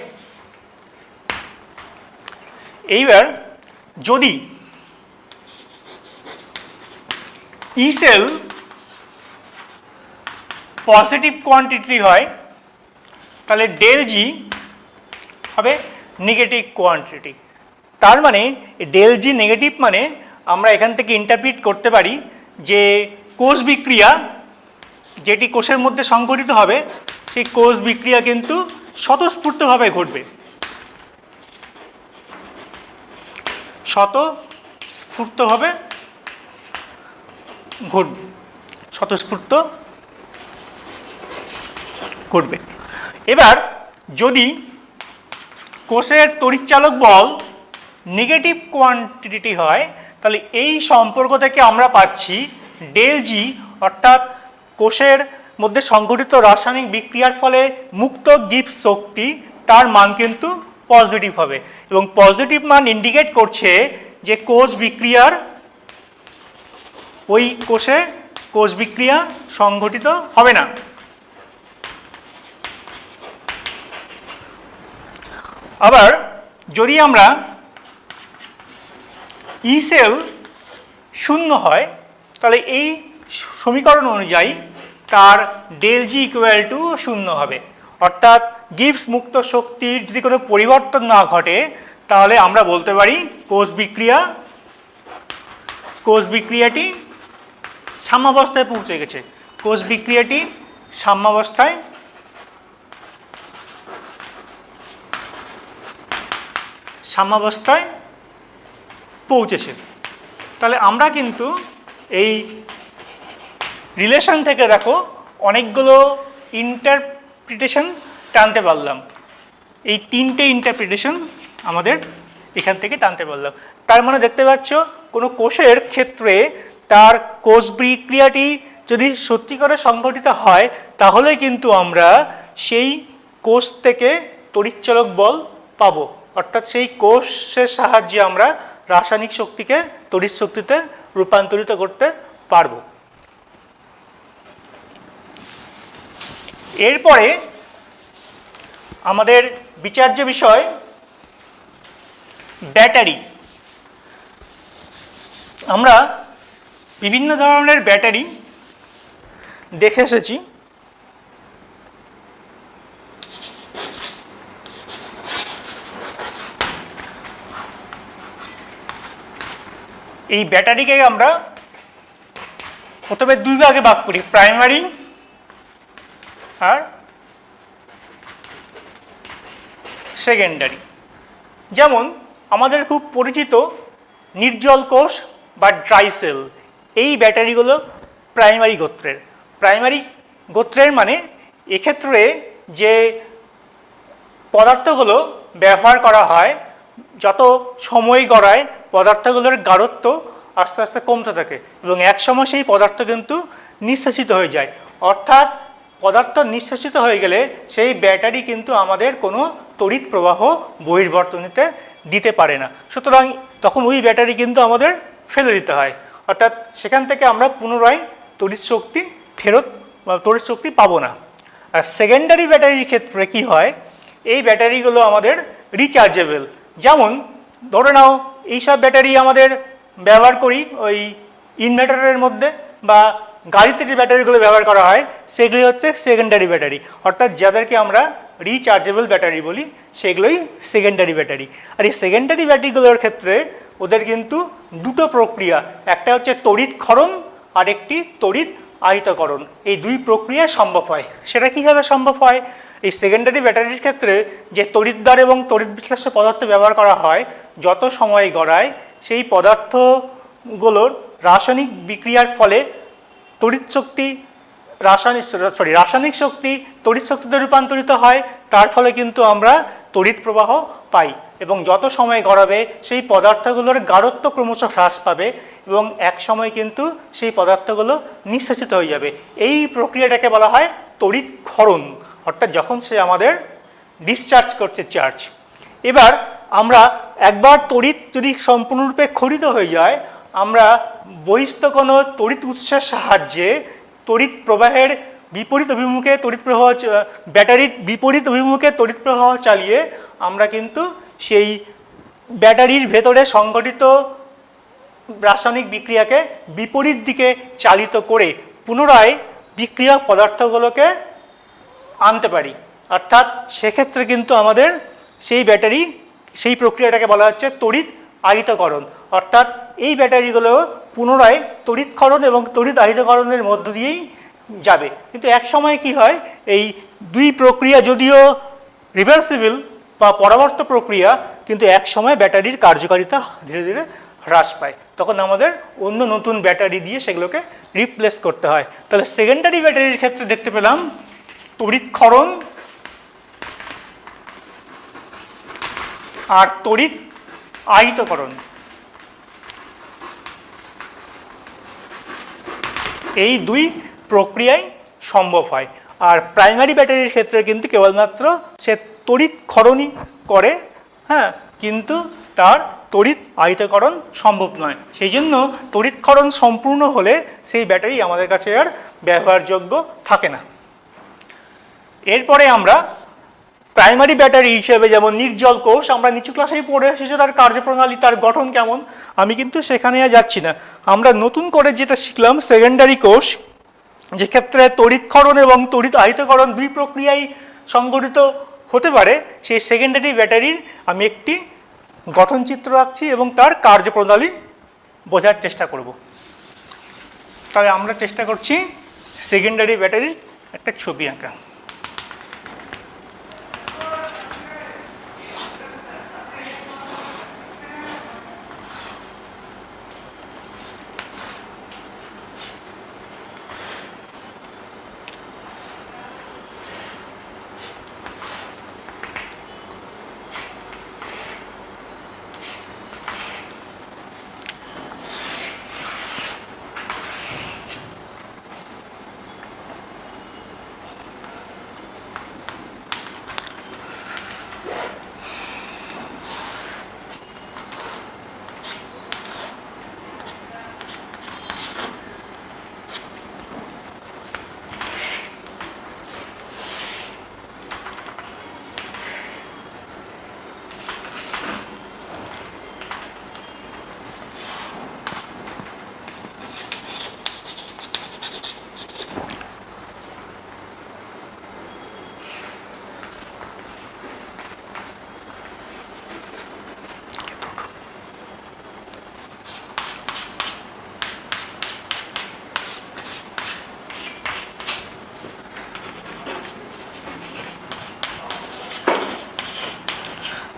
Speaker 2: এইবার যদি ই সেল পজিটিভ কোয়ান্টিটি হয় তাহলে ডেল জি হবে নেগেটিভ কোয়ান্টিটি। তার মানে ডেল জি নেগেটিভ মানে আমরা এখান থেকে ইন্টারপ্রিট করতে পারি যে কোষ বিক্রিয়া যেটি কোষের মধ্যে সংঘটিত হবে সেই কোষ বিক্রিয়া কিন্তু স্বতঃস্ফূর্তভাবে ঘটবে, স্বতঃস্ফূর্তভাবে ঘটবে, স্বতঃস্ফূর্ত ঘটবে। এবার যদি কোষের তড়িৎচালক বল নেগেটিভ কোয়ান্টিটি হয় তাহলে এই সম্পর্ক থেকে আমরা পাচ্ছি ডেল জি, অর্থাৎ কোষের মধ্যে সংঘটিত রাসায়নিক বিক্রিয়ার ফলে মুক্ত গিবস শক্তি তার মান কিন্তু পজিটিভ হবে এবং পজিটিভ মান ইন্ডিকেট করছে যে কোষ বিক্রিয়ার ওই কোষে কোষ বিক্রিয়া সংঘটিত হবে না। আবার যদি আমরা ই সেল 0 হয় তাহলে এই সমীকরণ অনুযায়ী তার ডেল জি ইকুয়াল টু 0 হবে, অর্থাৎ গিবস মুক্ত শক্তির যদি কোনো পরিবর্তন না ঘটে তাহলে আমরা বলতে পারি কোষ বিক্রিয়াটি সাম্যাবস্থায় পৌঁছে গেছে, কোষ বিক্রিয়াটি সাম্যাবস্থায় সাম্যাবস্থায় পৌঁছেছে। তাহলে আমরা কিন্তু এই রিলেশন থেকে দেখো অনেকগুলো ইন্টারপ্রিটেশন টানতে পারলাম। এই তিনটে ইন্টারপ্রিটেশন আমাদের এখান থেকে টানতে পারলাম। তার মানে দেখতে পাচ্ছ কোনো কোষের ক্ষেত্রে তার কোষ বিক্রিয়াটি যদি সত্যি করে সংঘটিত হয় তাহলে কিন্তু আমরা সেই কোষ থেকে তড়িৎচালক বল পাবো, অর্থাৎ সেই কোষের সাহায্যে আমরা রাসায়নিক শক্তিকে তড়িৎ শক্তিতে রূপান্তরিত করতে পারবো। এরপরে আমাদের বিচার্য বিষয় ব্যাটারি। আমরা বিভিন্ন ধরনের ব্যাটারি দেখে এসেছি। এই ব্যাটারিকে আমরা প্রথমে দুই ভাগে ভাগ করি, প্রাইমারি আর সেকেন্ডারি। যেমন আমাদের খুব পরিচিত নির্জল কোষ বা ড্রাই সেল, এই ব্যাটারিগুলো প্রাইমারি গোত্রের। প্রাইমারি গোত্রের মানে এক্ষেত্রে যে পদার্থগুলো ব্যবহার করা হয়, যত সময় গড়ায় পদার্থগুলোর গাঢ়ত্ব আস্তে আস্তে কমতে থাকে এবং একসময় সেই পদার্থ কিন্তু নিঃশেষিত হয়ে যায়। অর্থাৎ পদার্থ নিঃশেষিত হয়ে গেলে সেই ব্যাটারি কিন্তু আমাদের কোনো তড়িৎ প্রবাহ বহির্বর্তনীতে দিতে পারে না, সুতরাং তখন ওই ব্যাটারি কিন্তু আমাদের ফেলে দিতে হয়। অর্থাৎ সেখান থেকে আমরা পুনরায় তড়িৎ শক্তি ফেরত বা তড়িৎ শক্তি পাবো না। আর সেকেন্ডারি ব্যাটারির ক্ষেত্রে কি হয়, এই ব্যাটারিগুলো আমাদের রিচার্জেবল। যেমন ধরে নাও এইসব ব্যাটারি আমাদের ব্যবহার করি ওই ইনভার্টারের মধ্যে বা গাড়িতে যে ব্যাটারিগুলো ব্যবহার করা হয় সেগুলি হচ্ছে সেকেন্ডারি ব্যাটারি, অর্থাৎ যাদেরকে আমরা রিচার্জেবল ব্যাটারি বলি সেগুলোই সেকেন্ডারি ব্যাটারি। আর এই সেকেন্ডারি ব্যাটারিগুলোর ক্ষেত্রে ওদের কিন্তু দুটো প্রক্রিয়া, একটা হচ্ছে তড়িৎ ক্ষরণ আর একটি তড়িৎ আহিতকরণ, এই দুই প্রক্রিয়া সম্ভব হয়। সেটা কীভাবে সম্ভব হয়, এই সেকেন্ডারি ব্যাটারির ক্ষেত্রে যে তড়িৎদ্বার এবং তড়িৎ বিশ্লেষ্য পদার্থ ব্যবহার করা হয়, যত সময় গড়ায় সেই পদার্থগুলোর রাসায়নিক বিক্রিয়ার ফলে তড়িৎ শক্তি রাসায়নিক শক্তি তড়িৎ শক্তিতে রূপান্তরিত হয়, তার ফলে কিন্তু আমরা তড়িৎ প্রবাহ পাই এবং যত সময় গড়াবে সেই পদার্থগুলোর গাঢ়ত্ব ক্রমশ হ্রাস পাবে এবং এক সময় কিন্তু সেই পদার্থগুলো নিঃশেষিত হয়ে যাবে। এই প্রক্রিয়াটাকে বলা হয় তড়িৎ ক্ষরণ, অর্থাৎ যখন সে আমাদের ডিসচার্জ করছে চার্জ। এবার আমরা একবার তড়িৎ যদি সম্পূর্ণরূপে ক্ষরিত হয়ে যায়, আমরা বহিস্থ কোনো তড়িৎ উৎসের সাহায্যে তড়িৎ প্রবাহের বিপরীত অভিমুখে তড়িৎ প্রবাহ ব্যাটারির বিপরীত অভিমুখে তড়িৎ প্রবাহ চালিয়ে আমরা কিন্তু সেই ব্যাটারির ভেতরে সংঘটিত রাসায়নিক বিক্রিয়াকে বিপরীত দিকে চালিত করে পুনরায় বিক্রিয়া পদার্থগুলোকে আনতে পারি। অর্থাৎ সেক্ষেত্রে কিন্তু আমাদের সেই ব্যাটারি সেই প্রক্রিয়াটাকে বলা হচ্ছে তড়িৎ আহিতকরণ, অর্থাৎ এই ব্যাটারিগুলো পুনরায় তড়িৎ ক্ষরণ এবং তড়িৎ আহিতকরণের মধ্য দিয়েই যাবে। কিন্তু এক সময় কি হয়, এই দুই প্রক্রিয়া যদিও রিভার্সিবল বা পরাবর্ত প্রক্রিয়া, কিন্তু এক সময় ব্যাটারির কার্যকারিতা ধীরে ধীরে হ্রাস পায়, তখন আমাদের অন্য নতুন ব্যাটারি দিয়ে সেগুলোকে রিপ্লেস করতে হয়। তাহলে সেকেন্ডারি ব্যাটারির ক্ষেত্রে দেখতে পেলাম তড়িৎ ক্ষরণ আর তড়িৎ আহিতকরণ, এই দুই প্রক্রিয়ায় সম্ভব হয়। আর প্রাইমারি ব্যাটারির ক্ষেত্রে কিন্তু কেবলমাত্র সে তড়িৎ ক্ষরণই করে, হ্যাঁ, কিন্তু তার তড়িৎ আহিতকরণ সম্ভব নয়। সেই জন্য তড়িৎ ক্ষরণ সম্পূর্ণ হলে সেই ব্যাটারি আমাদের কাছে আর ব্যবহারযোগ্য থাকে না। এরপরে আমরা প্রাইমারি ব্যাটারি হিসেবে যেমন নির্জল কোষ আমরা নিচু ক্লাসেই পড়ে এসেছি, তার কার্যপ্রণালী তার গঠন কেমন, আমি কিন্তু সেখানে আর যাচ্ছি না। আমরা নতুন করে যেটা শিখলাম সেকেন্ডারি কোষ, যেক্ষেত্রে তড়িৎক্ষরণ এবং তড়িৎ আহিতকরণ দুই প্রক্রিয়ায় সংঘটিত হতে পারে, সেই সেকেন্ডারি ব্যাটারির আমি একটি গঠনচিত্র আঁকছি এবং তার কার্যপ্রণালী বোঝার চেষ্টা করব। তবে আমরা চেষ্টা করছি সেকেন্ডারি ব্যাটারির একটা ছবি আঁকা।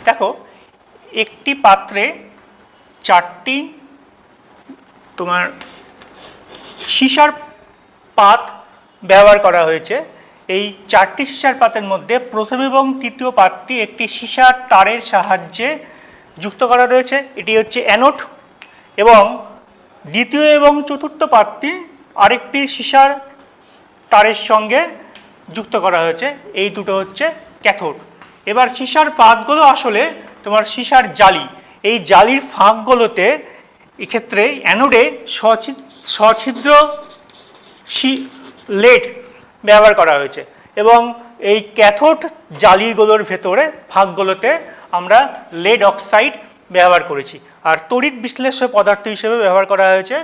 Speaker 2: দেখো একটি পাত্রে 4টি তোমার সীসার পাত ব্যবহার করা হয়েছে। এই 4টি সীসার পাতের মধ্যে প্রথম এবং তৃতীয় পাতটি একটি সীসার তারের সাহায্যে যুক্ত করা রয়েছে, এটি হচ্ছে অ্যানোড, এবং দ্বিতীয় এবং চতুর্থ পাতটি আরেকটি সীসার তারের সঙ্গে যুক্ত করা হয়েছে, এই দুটো হচ্ছে ক্যাথোড। এবার সীসার পাতগুলো আসলে তোমার সীসার জালি, এই জালির ফাঁকগুলোতে এক্ষেত্রে অ্যানোডে সছিদ্র লেড ব্যবহার করা হয়েছে, এবং এই ক্যাথোড জালিগুলোর ভেতরে ফাঁকগুলোতে আমরা লেড অক্সাইড ব্যবহার করেছি। আর তড়িৎ বিশ্লেষ্য পদার্থ হিসেবে ব্যবহার করা হয়েছে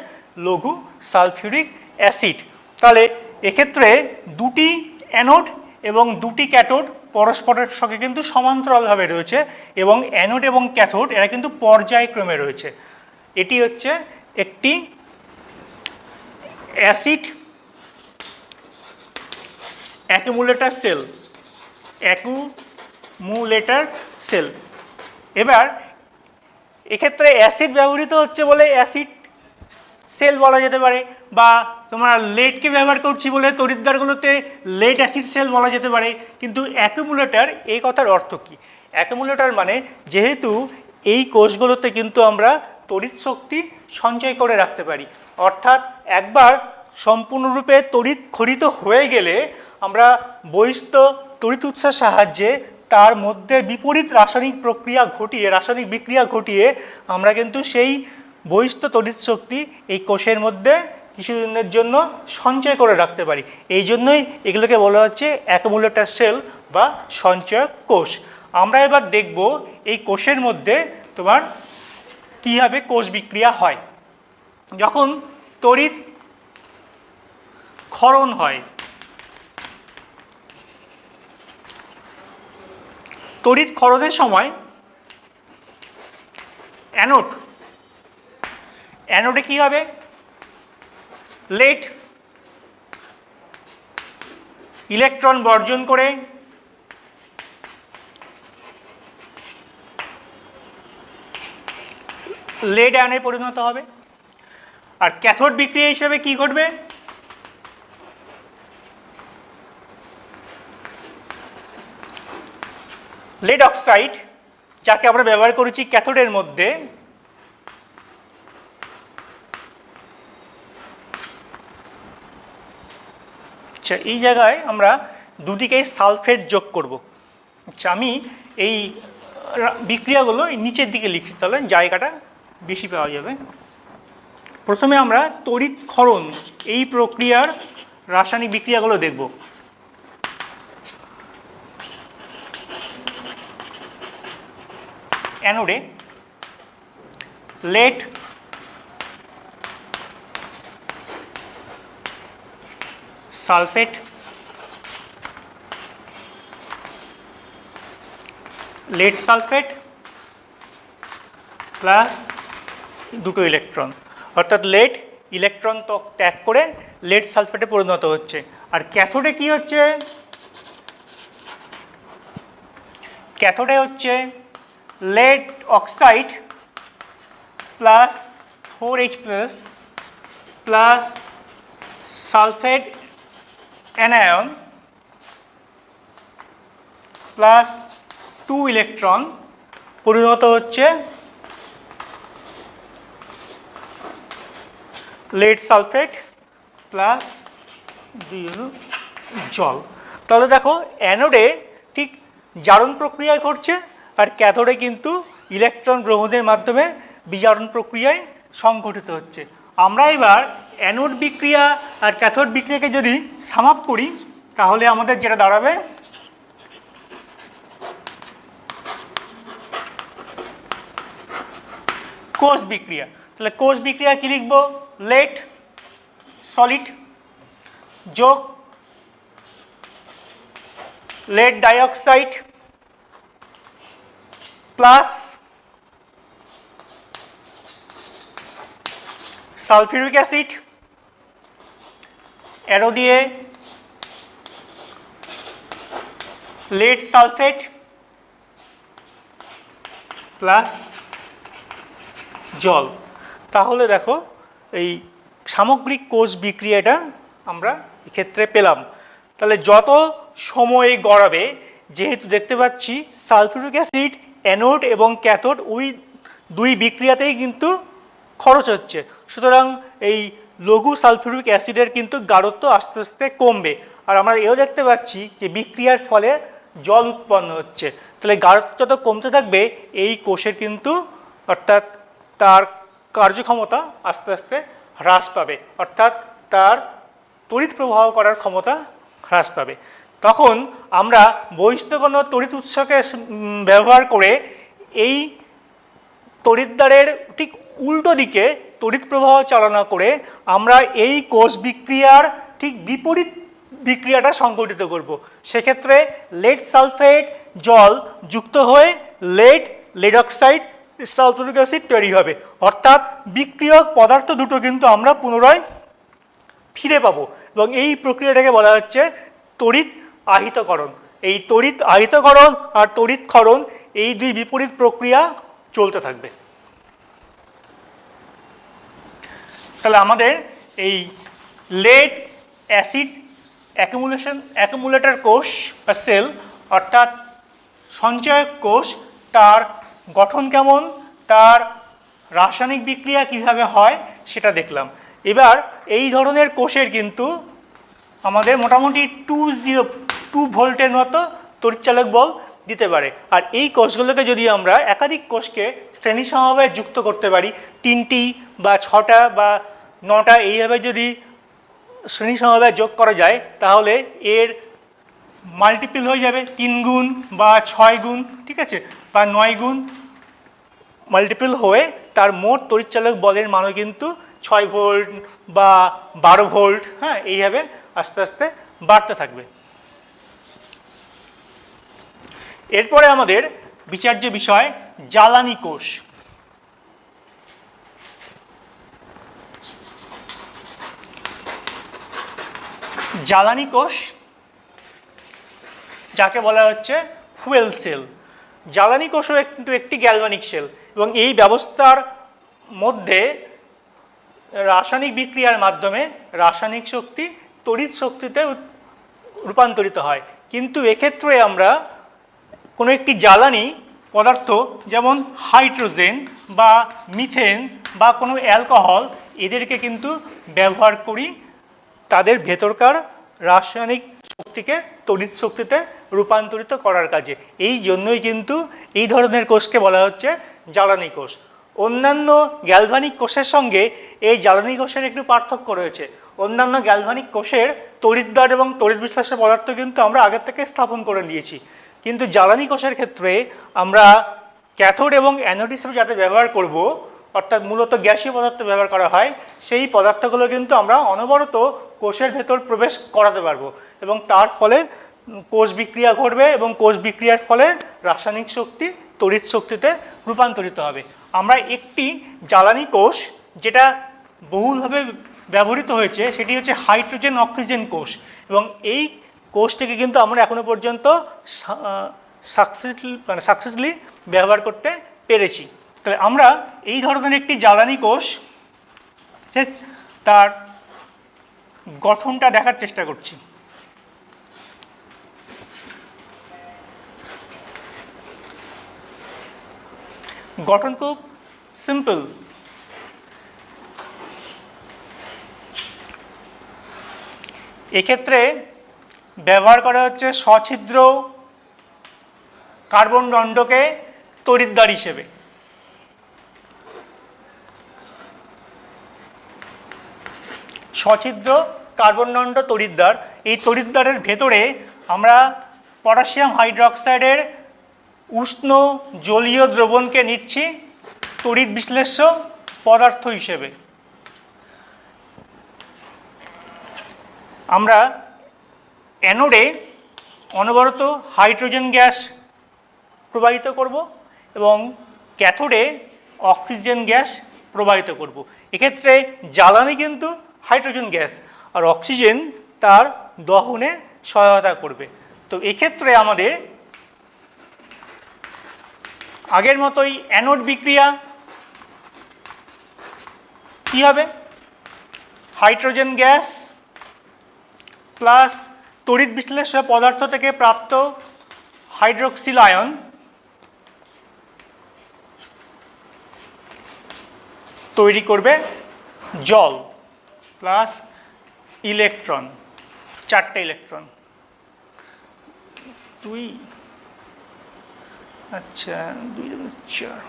Speaker 2: লঘু সালফিউরিক অ্যাসিড। তাহলে এক্ষেত্রে দুটি অ্যানোড এবং দুটি ক্যাথোড পরস্পরের সঙ্গে কিন্তু সমান্তরালভাবে রয়েছে, এবং অ্যানোড এবং ক্যাথোড এরা কিন্তু পর্যায়ক্রমে রয়েছে। এটি হচ্ছে একটি acid accumulator cell, accumulator cell. এবার এক্ষেত্রে অ্যাসিড ব্যবহৃত হচ্ছে বলে অ্যাসিড সেল বলা যেতে পারে, বা তোমরা লেডকে ব্যবহার করছি বলে তড়িৎদ্বারগুলোতে লেড অ্যাসিড সেল বলা যেতে পারে। কিন্তু অ্যাকুমুলেটর এই কথার অর্থ কী? অ্যাকুমুলেটর মানে যেহেতু এই কোষগুলোতে কিন্তু আমরা তড়িৎ শক্তি সঞ্চয় করে রাখতে পারি, অর্থাৎ একবার সম্পূর্ণরূপে তড়িৎ খরিত হয়ে গেলে আমরা বহিস্থ তড়িৎ উৎসের সাহায্যে তার মধ্যে বিপরীত রাসায়নিক বিক্রিয়া ঘটিয়ে আমরা কিন্তু সেই বহিস্থ তড়িৎ শক্তি এই কোষের মধ্যে কিছুদিনের জন্য সঞ্চয় করে রাখতে পারি। এই জন্যই এগুলোকে বলা হচ্ছে অ্যাকুমুলেটর সেল বা সঞ্চয়ক কোষ। আমরা এবার দেখব এই কোষের মধ্যে তোমার কীভাবে কোষ বিক্রিয়া হয়। যখন তড়িৎ ক্ষরণ হয়, তড়িৎ ক্ষরণের সময় অ্যানোডে কী হবে? লেড ইলেকট্রন বর্জন করে লেড আয়নে পরিণত হবে। আর ক্যাথোড বিক্রিয়া হিসেবে কি ঘটবে? লেড অক্সাইড, যাকে আমরা ব্যবহার করেছি ক্যাথোডের মধ্যে, আচ্ছা এই জায়গায় আমরা দুদিকেই সালফেট যোগ করব। আচ্ছা আমি এই বিক্রিয়াগুলো নিচের দিকে লিখি, তাহলে জায়গাটা বেশি পাওয়া যাবে। প্রথমে আমরা তড়িৎ ক্ষরণ এই প্রক্রিয়ার রাসায়নিক বিক্রিয়াগুলো দেখব। অ্যানোডে lead sulphate lead sulphate plus দুটো ইলেকট্রন, অর্থাৎ লেড ইলেকট্রন ত্যাগ করে লেড সালফেটে পরিণত হচ্ছে। আর ক্যাথোডে কি হচ্ছে? ক্যাথোডে হচ্ছে lead oxide plus 4H plus sulphate anion plus 2 electron পরিণত হচ্ছে লেড সালফেট প্লাস জল। তাহলে দেখো অ্যানোডে ঠিক জারণ প্রক্রিয়া ঘটছে, আর ক্যাথোডে কিন্তু ইলেকট্রন গ্রহণের মাধ্যমে বিজারণ প্রক্রিয়ায় সংঘটিত হচ্ছে। আমরা এবার অ্যানোড বিক্রিয়া আর ক্যাথোড বিক্রিয়াকে যদি সাম আপ করি, তাহলে আমাদের যেটা দাঁড়াবে কোষ বিক্রিয়া। তাহলে কোষ বিক্রিয়া কি লিখব? লেড সলিড যোগ lead dioxide plus sulphuric acid, arrow দিয়ে লেড সালফেট প্লাস জল। তাহলে দেখো এই সামগ্রিক কোষ বিক্রিয়াটা আমরা এক্ষেত্রে পেলাম। তাহলে যত সময় গড়াবে, যেহেতু দেখতে পাচ্ছি সালফিউরিক অ্যাসিড অ্যানোড এবং ক্যাথোড ওই দুই বিক্রিয়াতেই কিন্তু খরচ হচ্ছে, সুতরাং এই লঘু সালফিউরিক অ্যাসিডের কিন্তু গাঢ়ত্ব আস্তে আস্তে কমবে। আর আমরা এও দেখতে পাচ্ছি যে বিক্রিয়ার ফলে জল উৎপন্ন হচ্ছে, তাহলে গাঢ়ত্ব যত কমতে থাকবে এই কোষের কিন্তু অর্থাৎ তার কার্যক্ষমতা আস্তে আস্তে হ্রাস পাবে, অর্থাৎ তার তড়িৎ প্রবাহ করার ক্ষমতা হ্রাস পাবে। তখন আমরা বহিস্থগণ তড়িৎ উৎসকে ব্যবহার করে এই তড়িৎদ্বারের ঠিক উল্টো দিকে তড়িৎ প্রবাহ চালনা করে আমরা এই কোষ বিক্রিয়ার ঠিক বিপরীত বিক্রিয়াটা সংঘটিত করব। সেক্ষেত্রে লেড সালফেট জল যুক্ত হয়ে লেড অক্সাইড সালফিউরিক অ্যাসিড তৈরি হবে, অর্থাৎ বিক্রিয়ক পদার্থ দুটো কিন্তু আমরা পুনরায় ফিরে পাবো, এবং এই প্রক্রিয়াটাকে বলা হচ্ছে তড়িৎ আহিতকরণ। এই তড়িৎ আহিতকরণ আর তড়িৎ ক্ষরণ এই দুই বিপরীত প্রক্রিয়া চলতে থাকবে। তাহলে আমাদের এই লেড অ্যাসিড অ্যাকুমুলেটর কোষ বা সেল অর্থাৎ সঞ্চয়ক কোষ, তার গঠন কেমন, তার রাসায়নিক বিক্রিয়া কিভাবে হয় সেটা দেখলাম। এবার এই ধরনের কোষের কিন্তু আমাদের মোটামুটি 2 ভোল্টের মতো তড়িৎচালক বল দিতে পারে। আর এই কোষগুলোকে যদি আমরা একাধিক কোষকে শ্রেণী সমবায়ে যুক্ত করতে পারি, 3টি বা 6টা বা 9টা এইভাবে যদি শ্রেণী সমবায়ে যোগ করা যায়, তাহলে এর মাল্টিপল হয়ে যাবে 3 গুণ বা 6 গুণ, ঠিক আছে, বা 9 গুণ মাল্টিপল হয়ে তার মোট তড়িৎচালক বলের মানও কিন্তু 6 ভোল্ট বা 12 ভোল্ট, হ্যাঁ, এইভাবে আস্তে আস্তে বাড়তে থাকবে। এরপরে আমাদের বিচার্য বিষয় জ্বালানি কোষ। জ্বালানি কোষ যাকে বলা হচ্ছে ফুয়েল সেল। জ্বালানি কোষও কিন্তু একটি গ্যালভানিক সেল, এবং এই ব্যবস্থার মধ্যে রাসায়নিক বিক্রিয়ার মাধ্যমে রাসায়নিক শক্তি তড়িৎ শক্তিতে রূপান্তরিত হয়। কিন্তু এক্ষেত্রে আমরা কোনো একটি জ্বালানি পদার্থ যেমন হাইড্রোজেন বা মিথেন বা কোনো অ্যালকোহল, এদেরকে কিন্তু ব্যবহার করি তাদের ভেতরকার রাসায়নিক শক্তিকে তড়িৎ শক্তিতে রূপান্তরিত করার কাজে। এই জন্যই কিন্তু এই ধরনের কোষকে বলা হচ্ছে জ্বালানি কোষ। অন্যান্য গ্যালভানিক কোষের সঙ্গে এই জ্বালানি কোষের একটু পার্থক্য রয়েছে। অন্যান্য গ্যালভানিক কোষের তড়িৎদ্বার এবং তড়িৎ বিশ্লেষ্য পদার্থ কিন্তু আমরা আগের থেকে স্থাপন করে নিয়েছি, কিন্তু জ্বালানি কোষের ক্ষেত্রে আমরা ক্যাথোড এবং অ্যানোড হিসেবে যাতে ব্যবহার করব, অর্থাৎ মূলত গ্যাসীয় পদার্থ ব্যবহার করা হয়, সেই পদার্থগুলো কিন্তু আমরা অনবরত কোষের ভেতর প্রবেশ করাতে পারবো, এবং তার ফলে কোষ বিক্রিয়া ঘটবে এবং কোষ বিক্রিয়ার ফলে রাসায়নিক শক্তি তড়িৎ শক্তিতে রূপান্তরিত হবে। আমরা একটি জ্বালানি কোষ যেটা বহুলভাবে ব্যবহৃত হয়েছে সেটি হচ্ছে হাইড্রোজেন অক্সিজেন কোষ, এবং এই কোষটিকে কিন্তু আমরা এখনো পর্যন্ত সাকসেসফুলি ব্যবহার করতে পেরেছি। তাহলে আমরা এই ধরনের একটি জ্বালানি কোষ তার গঠনটা দেখার চেষ্টা করছি। গঠন খুব সিম্পল। এক্ষেত্রে ব্যবহার করা হচ্ছে সছিদ্র কার্বন দণ্ডকে তড়িৎদ্বার হিসেবে। সছিদ্র কার্বন দণ্ড তড়িৎদ্বার, এই তড়িৎদ্বারের ভেতরে আমরা পটাশিয়াম হাইড্রোক্সাইডের উষ্ণ জলীয় দ্রবণকে নিচ্ছি তড়িৎ বিশ্লেষ্য পদার্থ হিসেবে। আমরা অ্যানোডে অনবরত হাইড্রোজেন গ্যাস প্রবাহিত করব এবং ক্যাথোডে অক্সিজেন গ্যাস প্রবাহিত করব। এক্ষেত্রে জ্বালানি কিন্তু হাইড্রোজেন গ্যাস, আর অক্সিজেন তার দহনে সহায়তা করবে। তো এক্ষেত্রে আমাদের আগের মতোই অ্যানোড বিক্রিয়া কি হবে, হাইড্রোজেন গ্যাস প্লাস তড়িৎ বিশ্লেষ্য পদার্থ থেকে প্রাপ্ত হাইড্রোক্সিল আয়ন তৈরি করবে জল প্লাস ইলেকট্রন, 4টে ইলেকট্রন, 2, আচ্ছা 2 4,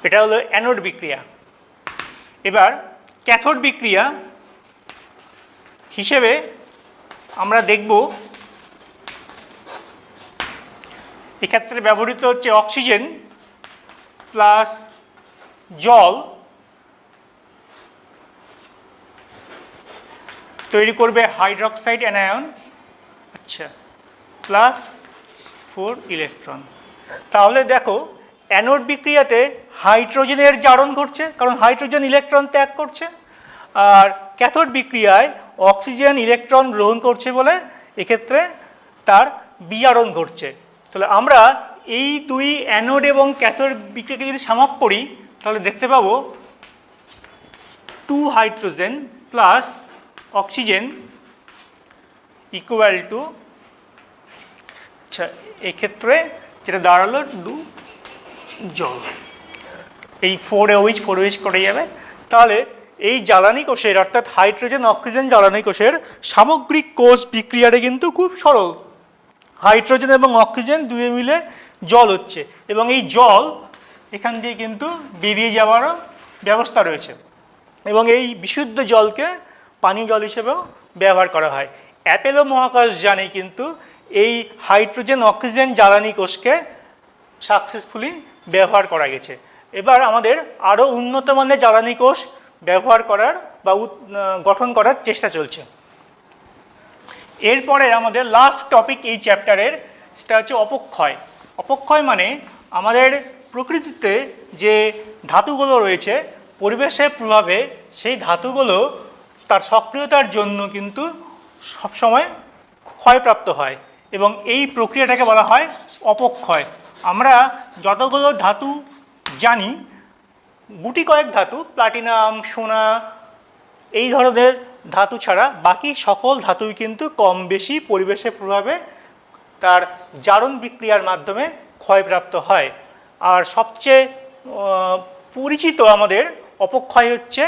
Speaker 2: এটা হলো অ্যানোড বিক্রিয়া। এবার ক্যাথোড বিক্রিয়া হিসেবে আমরা দেখব এক্ষেত্রে ব্যবহৃত হচ্ছে অক্সিজেন প্লাস জল তৈরি করবে হাইড্রক্সাইড অ্যানায়ন, আচ্ছা প্লাস 4 ইলেকট্রন। তাহলে দেখো অ্যানোড বিক্রিয়াতে হাইড্রোজেনের জারণ ঘটছে, কারণ হাইড্রোজেন ইলেকট্রন ত্যাগ করছে, আর ক্যাথোড বিক্রিয়ায় অক্সিজেন ইলেকট্রন গ্রহণ করছে বলে এক্ষেত্রে তার বিজারণ ঘটছে। তাহলে আমরা এই দুই অ্যানোড এবং ক্যাথোড বিক্রিয়াকে যদি সাম আপ করি তাহলে দেখতে পাবো 2 hydrogen plus oxygen equal to, আচ্ছা এক্ষেত্রে যেটা দাঁড়ালো 2 জল, এই 4OH করে যাবে। তাহলে এই জ্বালানি কোষের অর্থাৎ হাইড্রোজেন অক্সিজেন জ্বালানি কোষের সামগ্রিক কোষ বিক্রিয়াটা কিন্তু খুব সরল, হাইড্রোজেন এবং অক্সিজেন দুয়ে মিলে জল হচ্ছে এবং এই জল এখান দিয়ে কিন্তু বেরিয়ে যাওয়ারও ব্যবস্থা রয়েছে এবং এই বিশুদ্ধ জলকে পানীয় জল হিসেবেও ব্যবহার করা হয়। অ্যাপোলো মহাকাশ যানে কিন্তু এই হাইড্রোজেন অক্সিজেন জ্বালানি কোষকে সাকসেসফুলি ব্যবহার করা গেছে। এবার আমাদের আরও উন্নত মানের জ্বালানি কোষ ব্যবহার করার বা গঠন করার চেষ্টা চলছে। এরপরে আমাদের লাস্ট টপিক এই চ্যাপ্টারের, সেটা হচ্ছে অপক্ষয়। অপক্ষয় মানে আমাদের প্রকৃতিতে যে ধাতুগুলো রয়েছে পরিবেশের প্রভাবে সেই ধাতুগুলো তার সক্রিয়তার জন্য কিন্তু সবসময় ক্ষয়প্রাপ্ত হয় এবং এই প্রক্রিয়াটাকে বলা হয় অপক্ষয়। আমরা যতগুলো ধাতু জানি, গুটি কয়েক ধাতু, প্লাটিনাম, সোনা, এই ধরনের ধাতু ছাড়া বাকি সকল ধাতুই কিন্তু কম বেশি পরিবেশের প্রভাবে তার জারণ বিক্রিয়ার মাধ্যমে ক্ষয়প্রাপ্ত হয়। আর সবচেয়ে পরিচিত আমাদের অপক্ষয় হচ্ছে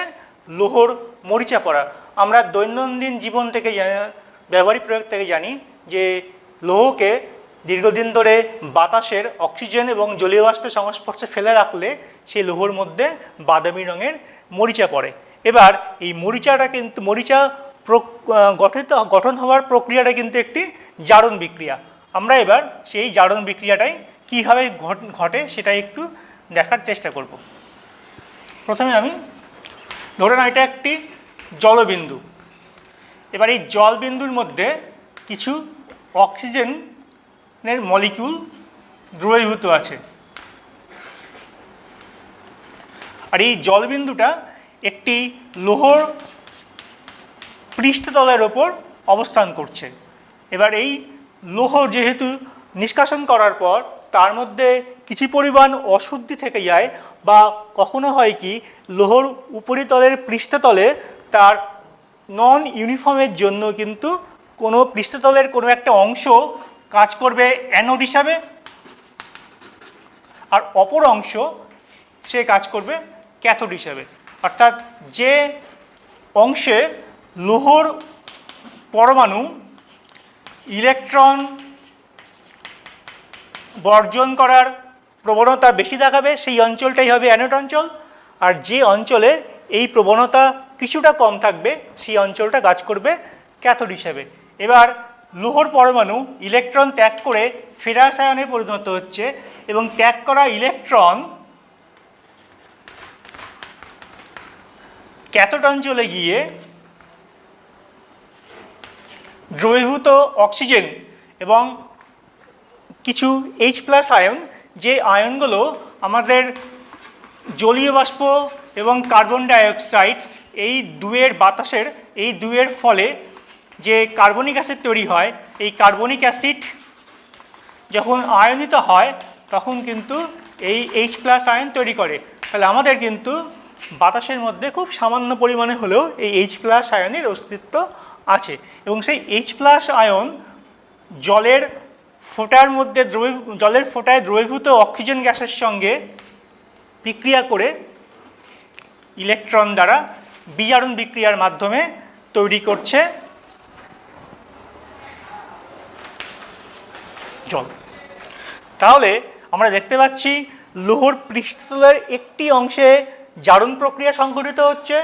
Speaker 2: লৌহর মরিচা পড়া। আমরা দৈনন্দিন জীবন থেকে ব্যবহারিক প্রয়োগ থেকে জানি যে লৌহকে দীর্ঘদিন ধরে বাতাসের অক্সিজেন এবং জলীয় বাষ্পের সংস্পর্শে ফেলে রাখলে সেই লৌহর মধ্যে বাদামি রঙের মরিচা পড়ে। এবার এই মরিচাটা কিন্তু গঠন হওয়ার প্রক্রিয়াটা কিন্তু একটি জারণ বিক্রিয়া। আমরা এবার সেই জারণ বিক্রিয়াটাই কীভাবে ঘটে সেটাই একটু দেখার চেষ্টা করব। প্রথমে আমি ধরে নাও এটা একটি জলবিন্দু। এবার এই জলবিন্দুর মধ্যে কিছু অক্সিজেনের মলিকিউল দ্রবীভূত আছে, আর এই জলবিন্দুটা একটি লৌহর পৃষ্ঠতলের ওপর অবস্থান করছে। এবার এই লৌহ যেহেতু নিষ্কাশন করার পর তার মধ্যে কিছু পরিমাণ অশুদ্ধি থেকে যায়, বা কখনো হয় কি লৌহর উপরিতলের পৃষ্ঠতলে তার নন ইউনিফর্মের জন্য কিন্তু কোনো পৃষ্ঠতলের কোনো একটা অংশ কাজ করবে অ্যানোড হিসাবে, আর অপর অংশ সে কাজ করবে ক্যাথোড হিসাবে। অর্থাৎ যে অংশে লৌহর পরমাণু ইলেকট্রন বর্জন করার প্রবণতা বেশি দেখাবে সেই অঞ্চলটাই হবে অ্যানোড অঞ্চল, আর যে অঞ্চলে এই প্রবণতা কিছুটা কম থাকবে সেই অঞ্চলটা কাজ করবে ক্যাথোড হিসাবে। এবার লৌহর পরমাণু ইলেকট্রন ত্যাগ করে ফেরাস আয়নে পরিণত হচ্ছে এবং ত্যাগ করা ইলেকট্রন ক্যাথোড অঞ্চলে গিয়ে দ্রবীভূত অক্সিজেন এবং কিছু H+ আয়ন যে আয়নগুলো আমাদের জলীয় বাষ্প এবং কার্বন ডাইঅক্সাইড এই দুয়ের বাতাসের এই দুয়ের ফলে যে কার্বনিক অ্যাসিড তৈরি হয়, এই কার্বনিক অ্যাসিড যখন আয়নিত হয় তখন কিন্তু এই H+ আয়ন তৈরি করে। তাহলে আমাদের কিন্তু বাতাসের মধ্যে খুব সামান্য পরিমাণে হলেও এই H+ আয়নের অস্তিত্ব আছে এবং সেই H+ আয়ন জলের ফোঁটার মধ্যে জলের ফোঁটায় দ্রবীভূত অক্সিজেন গ্যাসের সঙ্গে বিক্রিয়া করে ইলেকট্রন দ্বারা বিজারণ বিক্রিয়ার মাধ্যমে তৈরি করছে জল। তাহলে আমরা দেখতে পাচ্ছি লৌহর পৃষ্ঠতলের একটি অংশে জারণ প্রক্রিয়া সংঘটিত হচ্ছে,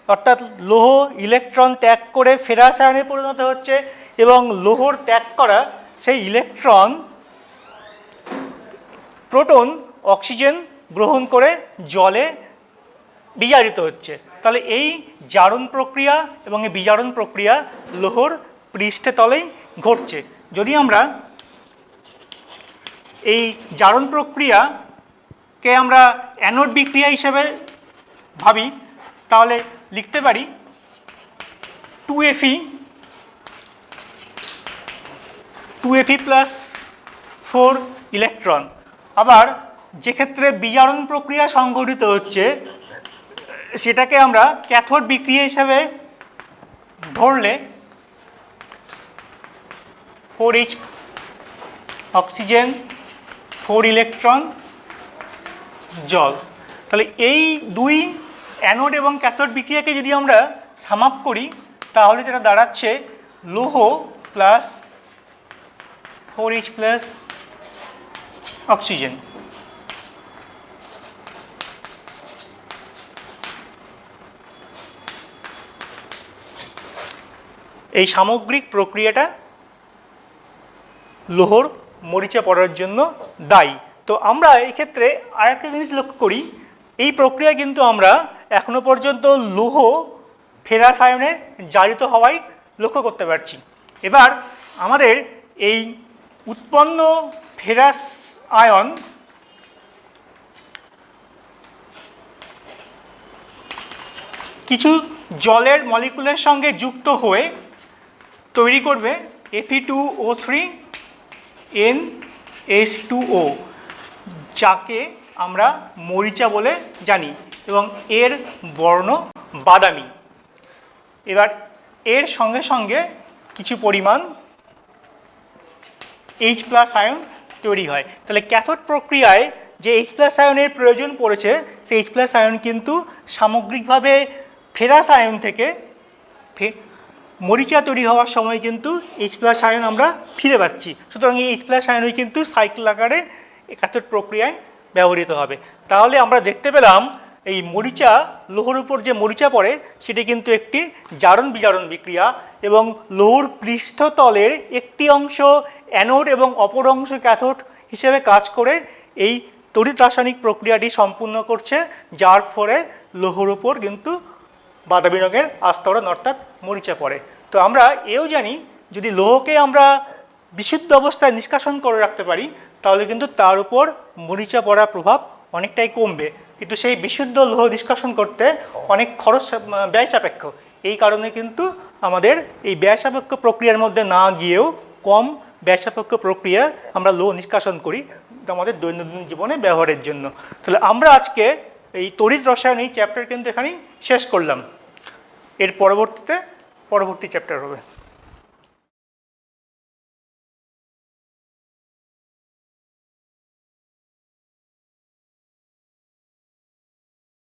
Speaker 2: অর্থাৎ লৌহ ইলেকট্রন ত্যাগ করে ফেরাস আয়নে পরিণত হচ্ছে এবং লৌহর ত্যাগ করা সেই ইলেকট্রন প্রোটন অক্সিজেন গ্রহণ করে জলে বিজারিত হচ্ছে। তাহলে এই জারণ প্রক্রিয়া এবং এই বিজারণ প্রক্রিয়া লৌহর পৃষ্ঠতলেই ঘটছে। যদি আমরা এই জারণ প্রক্রিয়াকে আমরা অ্যানোড বিক্রিয়া হিসেবে ভাবি, তাহলে লিখতে পারি 2Fe + 4 ইলেকট্রন। আবার যে ক্ষেত্রে বিজারণ প্রক্রিয়া সংঘটিত হচ্ছে সেটাকে আমরা ক্যাথোড বিক্রিয়া হিসেবে ধরলে 4H অক্সিজেন 4 ইলেকট্রন জল। তাহলে এই দুই অ্যানোড এবং ক্যাথোড বিক্রিয়াকে যদি আমরা সাম আপ করি তাহলে যেটা দাঁড়াচ্ছে লৌহ প্লাস 4H প্লাস অক্সিজেন। এই সামগ্রিক প্রক্রিয়াটা লৌহর মরিচা পড়ার জন্য দায়ী। তো আমরা এই ক্ষেত্রে আরেকটা জিনিস লক্ষ্য করি, এই প্রক্রিয়া কিন্তু আমরা এখনো পর্যন্ত লৌহ ফেরাস আয়নে জারিত হওয়াই লক্ষ্য করতে পারছি। এবার আমাদের এই উৎপন্ন ফেরাস আয়ন কিছু জলের মলিকুলের সঙ্গে যুক্ত হয়ে তৈরি করবে Fe2O3 NH2O, যাকে আমরা মরিচা বলে জানি এবং এর বর্ণ বাদামি। এবার এর সঙ্গে সঙ্গে কিছু পরিমাণ H+ আয়ন তৈরি হয়। তাহলে ক্যাথোড প্রক্রিয়ায় যে H+ আয়নের প্রয়োজন পড়েছে সেই H+ আয়ন কিন্তু সামগ্রিকভাবে ফেরাস আয়ন থেকে মরিচা তৈরি হওয়ার সময় কিন্তু H+ আয়ন আমরা ফিরে পাচ্ছি। সুতরাং এই H+ আয়নই কিন্তু সাইকেল আকারে ক্যাথোড প্রক্রিয়ায় ব্যবহৃত হবে। তাহলে আমরা দেখতে পেলাম এই মরিচা, লৌহর উপর যে মরিচা পড়ে সেটি কিন্তু একটি জারণ বিজারণ বিক্রিয়া এবং লৌহর পৃষ্ঠতলের একটি অংশ অ্যানোড এবং অপর অংশ ক্যাথোড হিসেবে কাজ করে এই তড়িৎ রাসায়নিক প্রক্রিয়াটি সম্পূর্ণ করছে, যার ফলে লৌহর উপর কিন্তু বাদামি রঙের আস্তরণ অর্থাৎ মরিচা পড়ে। তো আমরা এও জানি যদি লৌহকে আমরা বিশুদ্ধ অবস্থায় নিষ্কাশন করে রাখতে পারি তাহলে কিন্তু তার উপর মরিচা পড়ার প্রভাব অনেকটাই কমবে, কিন্তু সেই বিশুদ্ধ লৌহ নিষ্কাশন করতে অনেক খরচ ব্যয় সাপেক্ষ। এই কারণে কিন্তু আমাদের এই ব্যয় সাপেক্ষ প্রক্রিয়ার মধ্যে না গিয়েও কম ব্যয় সাপেক্ষ প্রক্রিয়া আমরা লৌহ নিষ্কাশন করি আমাদের দৈনন্দিন জীবনে ব্যবহারের জন্য। তাহলে আমরা আজকে এই তড়িৎ রসায়ন এই চ্যাপ্টার কিন্তু এখানেই শেষ করলাম। এর পরবর্তী চ্যাপ্টার হবে।